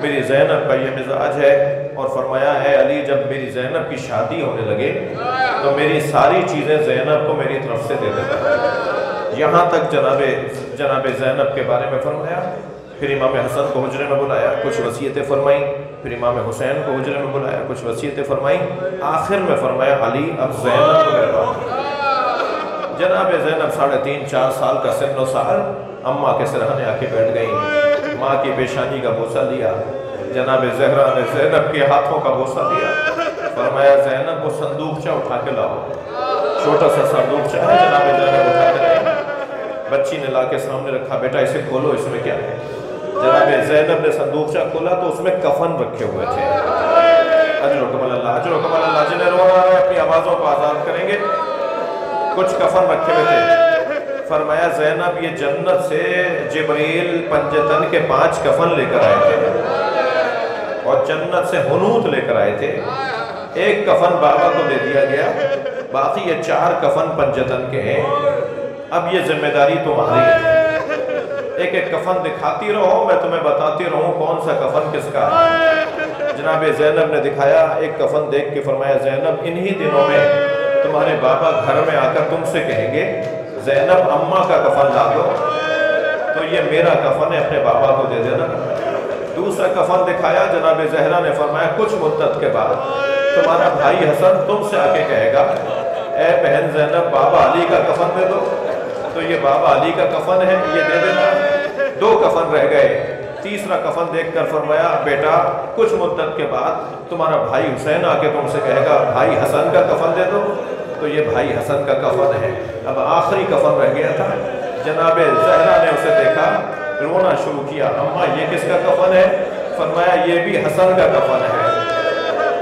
میری زینب کا یہ مزاج ہے. اور فرمایا ہے علی جب میری زینب کی شادی ہونے لگے تو میری ساری چیزیں زینب کو میری طرف سے دے دیتا. یہاں تک جناب زینب کے بارے میں فرمایا. پھر امام حسن کو حجرے میں بلایا، کچھ وصیتیں فرمائیں. پھر امام حسین کو حجرے میں بلایا، کچھ وصیتیں فرمائیں. آخر میں فرمایا علی اب زینب کو میرے پاس. جناب زینب 3.5-4 سال کا سن و سال اماں کے سرہانے آ کے بیٹھ گئیں. ماں کی پیشانی کا بوسہ لیا. جناب زہرا نے زینب کے ہاتھوں کا بوسہ دیا. فرمایا زینب کو صندوقچہ اٹھا کے لاؤ. چھوٹا سا صندوقچہ ہے، جناب زینب اٹھا کے لائیں. بچی نے لا کے سامنے رکھا. بیٹا اسے کھولو، اس میں کیا ہے. جناب زینب نے صندوقچہ کھولا تو اس میں کفن رکھے ہوئے تھے. اجرکم اللہ، اجرکم اللہ. جنہیں رو رہا ہے اپنی آوازوں کو آزاد کریں گے. کچھ کفن رکھے ہوئے تھے. فرمایا زینب یہ جنت سے جبریل پنجتن کے 5 کفن لے کر آئے تھے اور جنت سے حنوط لے کر آئے تھے. ایک کفن بابا کو دے دیا گیا، باقی یہ 4 کفن پنجتن کے ہیں. اب یہ ذمہ داری تمہاری ہے. ایک ایک کفن دکھاتی رہو، میں تمہیں بتاتی رہوں کون سا کفن کس کا ہے. جناب زینب نے دکھایا. ایک کفن دیکھ کے فرمایا زینب انہی دنوں میں تمہارے بابا گھر میں آ کر تم سے کہیں گے زینب اماں کا کفن لا دو، تو یہ میرا کفن ہے، اپنے بابا کو دے دینا. دوسرا کفن دکھایا. جناب زہرا نے فرمایا کچھ مدت کے بعد تمہارا بھائی حسن تم سے آ کے کہے گا اے بہن زینب بابا علی کا کفن دے دو، تو یہ بابا علی کا کفن ہے، یہ دے دینا. 2 کفن رہ گئے. تیسرا کفن دیکھ کر فرمایا بیٹا کچھ مدت کے بعد تمہارا بھائی حسین آ کے تم سے کہے گا بھائی حسن کا کفن دے دو، تو یہ بھائی حسن کا کفن ہے۔ اب آخری کفن رہ گیا تھا، جناب زہرا نے اسے دیکھا، رونا شروع کیا، اماں یہ کس کا کفن ہے؟ فرمایا یہ بھی حسن کا کفن ہے۔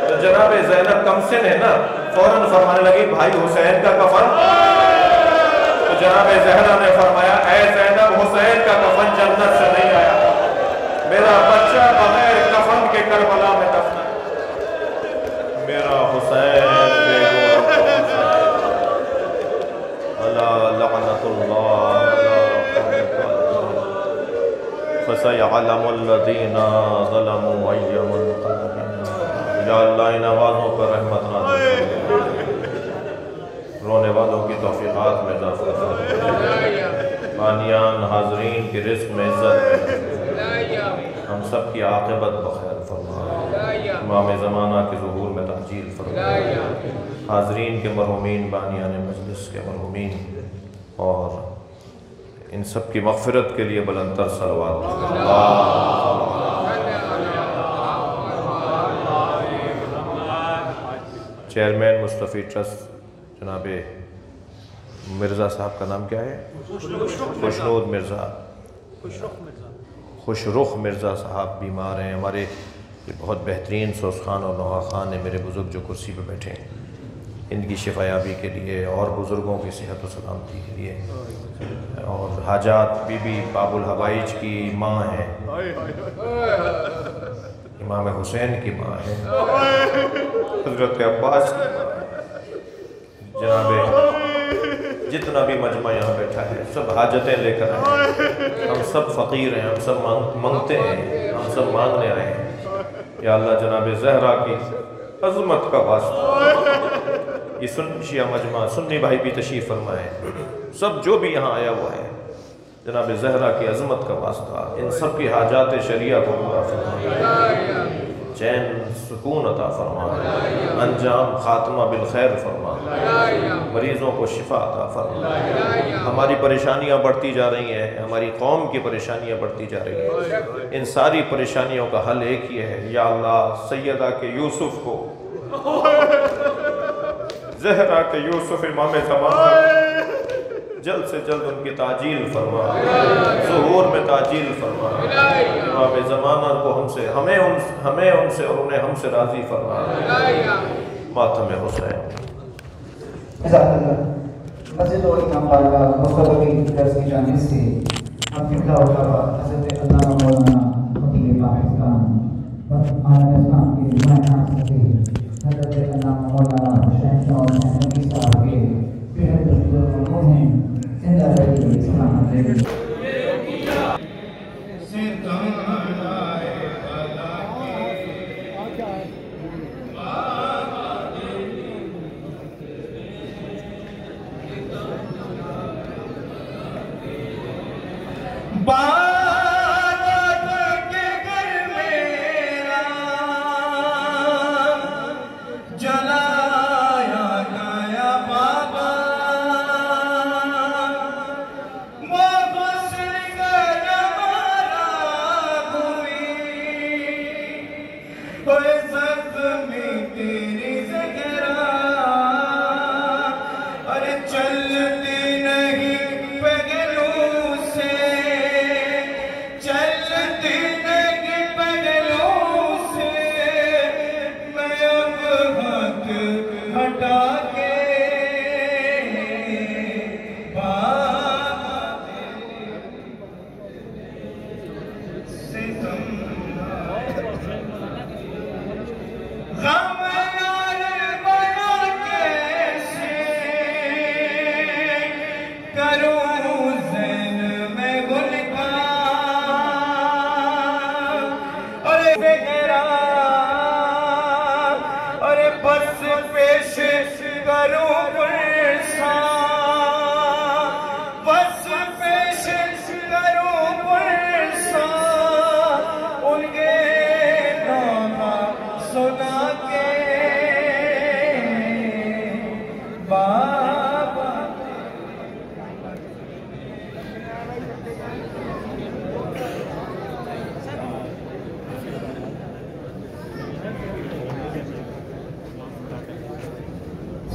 تو جناب زینب کم سن ہے نا، فوراً فرمانے لگی بھائی حسین کا کفن؟ تو جناب زہرا نے فرمایا اے زینب حسین کا کفن جنت سے نہیں آیا، میرا بچہ بغیر کفن کے کربلا میں دفن ہے، میرا حسین بے گناہ الا لعنت اللہ فسيعلم الذين ظلموا أي منقلب۔ یا اللہ ان آوازوں پر رحمت نازل فرما، رونے والوں کی توفیقات میں اضافہ فرما، بانیان حاضرین کی رزق میں عزت فرما، ہم سب کی عاقبت بخیر فرما، امام زمانہ کے ظہور میں تعجیل فرما، حاضرین کے مرحومین، بانیان مجلس کے مرحومین اور ان سب کی مغفرت کے لیے بلند تر صلوات۔ چیئرمین مصطفی ٹرسٹ جناب مرزا صاحب کا نام کیا ہے؟ خوشنود مرزا، خوشرخ مرزا صاحب بیمار ہیں، ہمارے بہت بہترین سوز خان اور نوحہ خان ہیں میرے بزرگ جو کرسی پہ بیٹھے ہیں، ان کی شفایابی کے لیے اور بزرگوں کی صحت و سلامتی کے لیے، اور حاجات بی بی باب الحوائج کی ماں ہیں، امام حسین کی ماں ہے، حضرت عباس کی ماں ہے، جناب جتنا بھی مجمع یہاں بیٹھا ہے سب حاجتیں لے کر آئے ہیں، ہم سب فقیر ہیں، ہم سب مانگتے ہیں، ہم سب مانگنے آئے ہیں۔ یا اللہ جناب زہرا کی عظمت کا واسطہ، یہ شیعہ مجمع سنی بھائی بھی تشریف فرمائے، سب جو بھی یہاں آیا ہوا ہے، جناب زہرا کی عظمت کا واسطہ ان سب کی حاجات شریعہ کو پورا فرما، چین سکون عطا فرما، انجام خاتمہ بالخیر فرما، مریضوں کو شفا عطا فرما۔ ہماری پریشانیاں بڑھتی جا رہی ہیں، ہماری قوم کی پریشانیاں بڑھتی جا رہی ہیں، ان ساری پریشانیوں کا حل ایک ہی ہے، یا اللہ سیدہ کے یوسف کو، زہرا کے یوسف امام زمانہ، جلد سے جلد ان کی تعجیل فرما، ظہور میں تعجیل فرما، امام زمانہ کو ہمیں ان سے اور انہیں ہم سے راضی فرما، ماتم حسین۔ مسجد و امام بارگاہ مصطفی درس کی جانب سے اپنی حضرت علامہ مولانا وکیل پاکستان عالم اسلام کے نمائندہ حضرت علامہ مولانا حسین شاہ نبی صاحب کے بہت بزرگ ہیں، زندہ رہی اسلام علیہ۔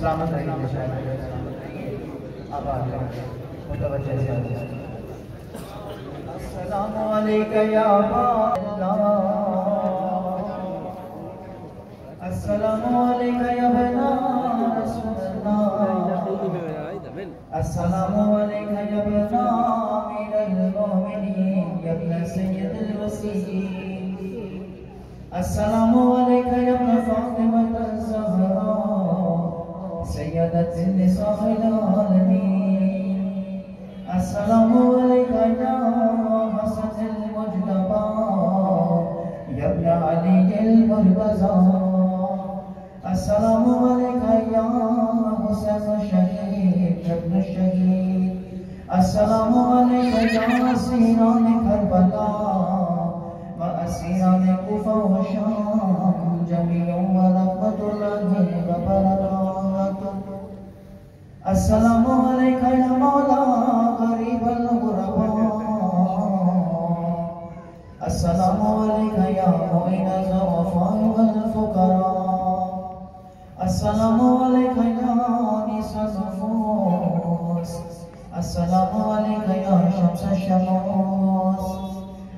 سلامت رہیے شاید آباد متوجہ سے السلام علیکم یا اللہ السلام علیکم یا بنا رسول اللہ السلام علیکم یا بنا امیر المؤمنین یا ابن سید الوسیل السلام علیکم یا ابن فاطمة الزہراء سیدت النساء العالمین السلام علیکم یا حسن المجتبی یا ابن علی المرتضی السلام علیکم یا حسین الشہید ابن الشہید السلام علیکم یا اسیران کربلا و اسیران کوفہ و شام جمیع و رحمت اللہ و برکاتہ السلام علیکم یا مولا غریب الغرباء السلام علیکم یا معین الضعفاء والفقراء السلام علیکم یا انیس النفوس السلام علیکم یا شمس الشموس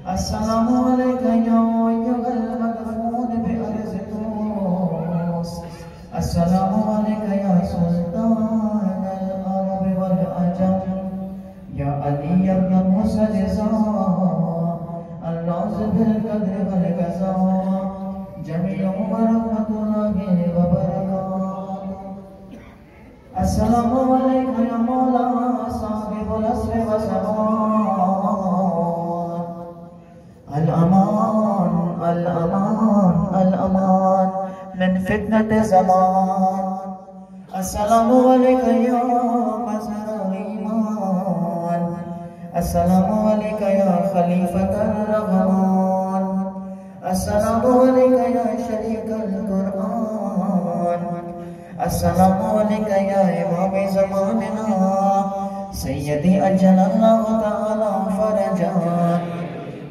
السلام علیکم یا ایھا المدفون بأرض طوس السلام علیکم یا سلطان العرب والعجم یا علی ابن موسیٰ الناظر بالقدر والقضاء جمیع ورحمت اللہ وبرکاتہ السلام علیکم یا مولا صاحب العصر والزمان الامان الامان الامان من فتنة زمان السلام علیکم یا مظہر ایمان السلام علیکم یا خلیفۃ الرحمن السلام علیکم یا شریک القرآن السلام علیکم یا امام زماننا سیدی اجل اللہ تعالی فرجا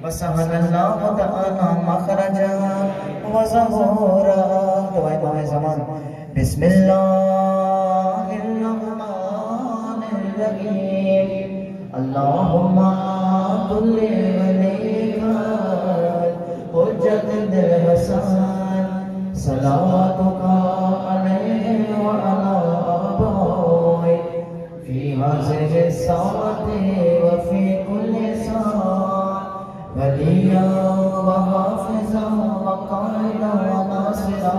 وسہل اللہ تعالی مخرجا وظہورا دعائے زمان بسم اللہ الرحمن الرحیم اللہم کل ولیک حجت الحسن صلواتک علیہ وعلی آبائہ فی هذه الساعة وفی کل ساعة ولیا وحافظا وقائدا وناصرا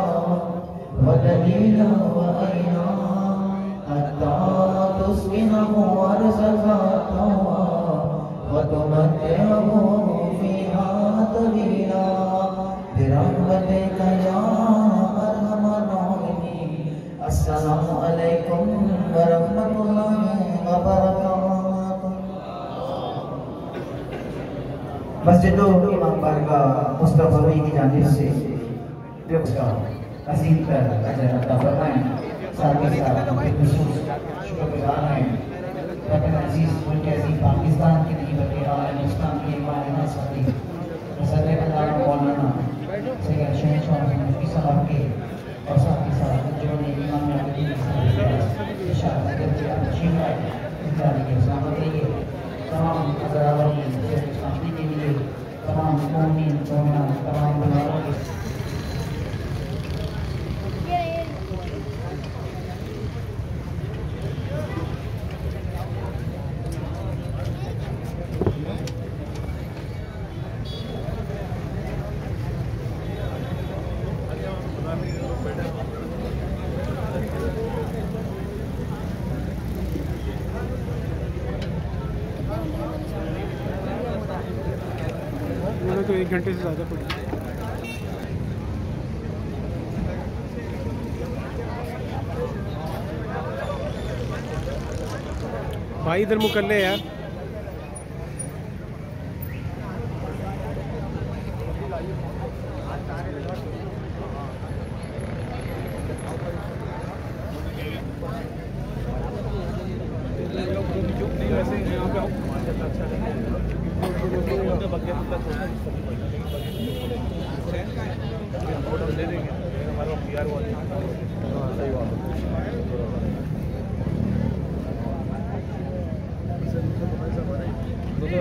ودلیلا وعینا حتی تسکنه ارضک طوعا وتمتعه فیہا طویلا برحمتک یا ارحم الراحمین السلام علیکم ورحمۃ اللہ وبرکاتہ مسجد امام بارگاہ مصطفی کی جانب سے جو اس کا عظیم پر اجر عطا فرمائیں ساتھ ہی ساتھ خصوص شکر گزار ہیں وطن عزیز ملک عزیز پاکستان کی نہیں بلکہ عالم اسلام کی مالنا ساتھی صدر اللہ مولانا سید شہید شاہ مفتی صاحب کے اور ساتھ ہی ساتھ جو نے امام علیہ اشارہ اگر کہ آپ تشریف آئے انتظاری کے سلامت رہیے تمام حضرات کی سلامتی کے لیے تمام مومنین مومنات تمام بناروں کے تو 1 گھنٹے سے زیادہ پڑی بھائی ادھر منہ کر لے یار صحیح بات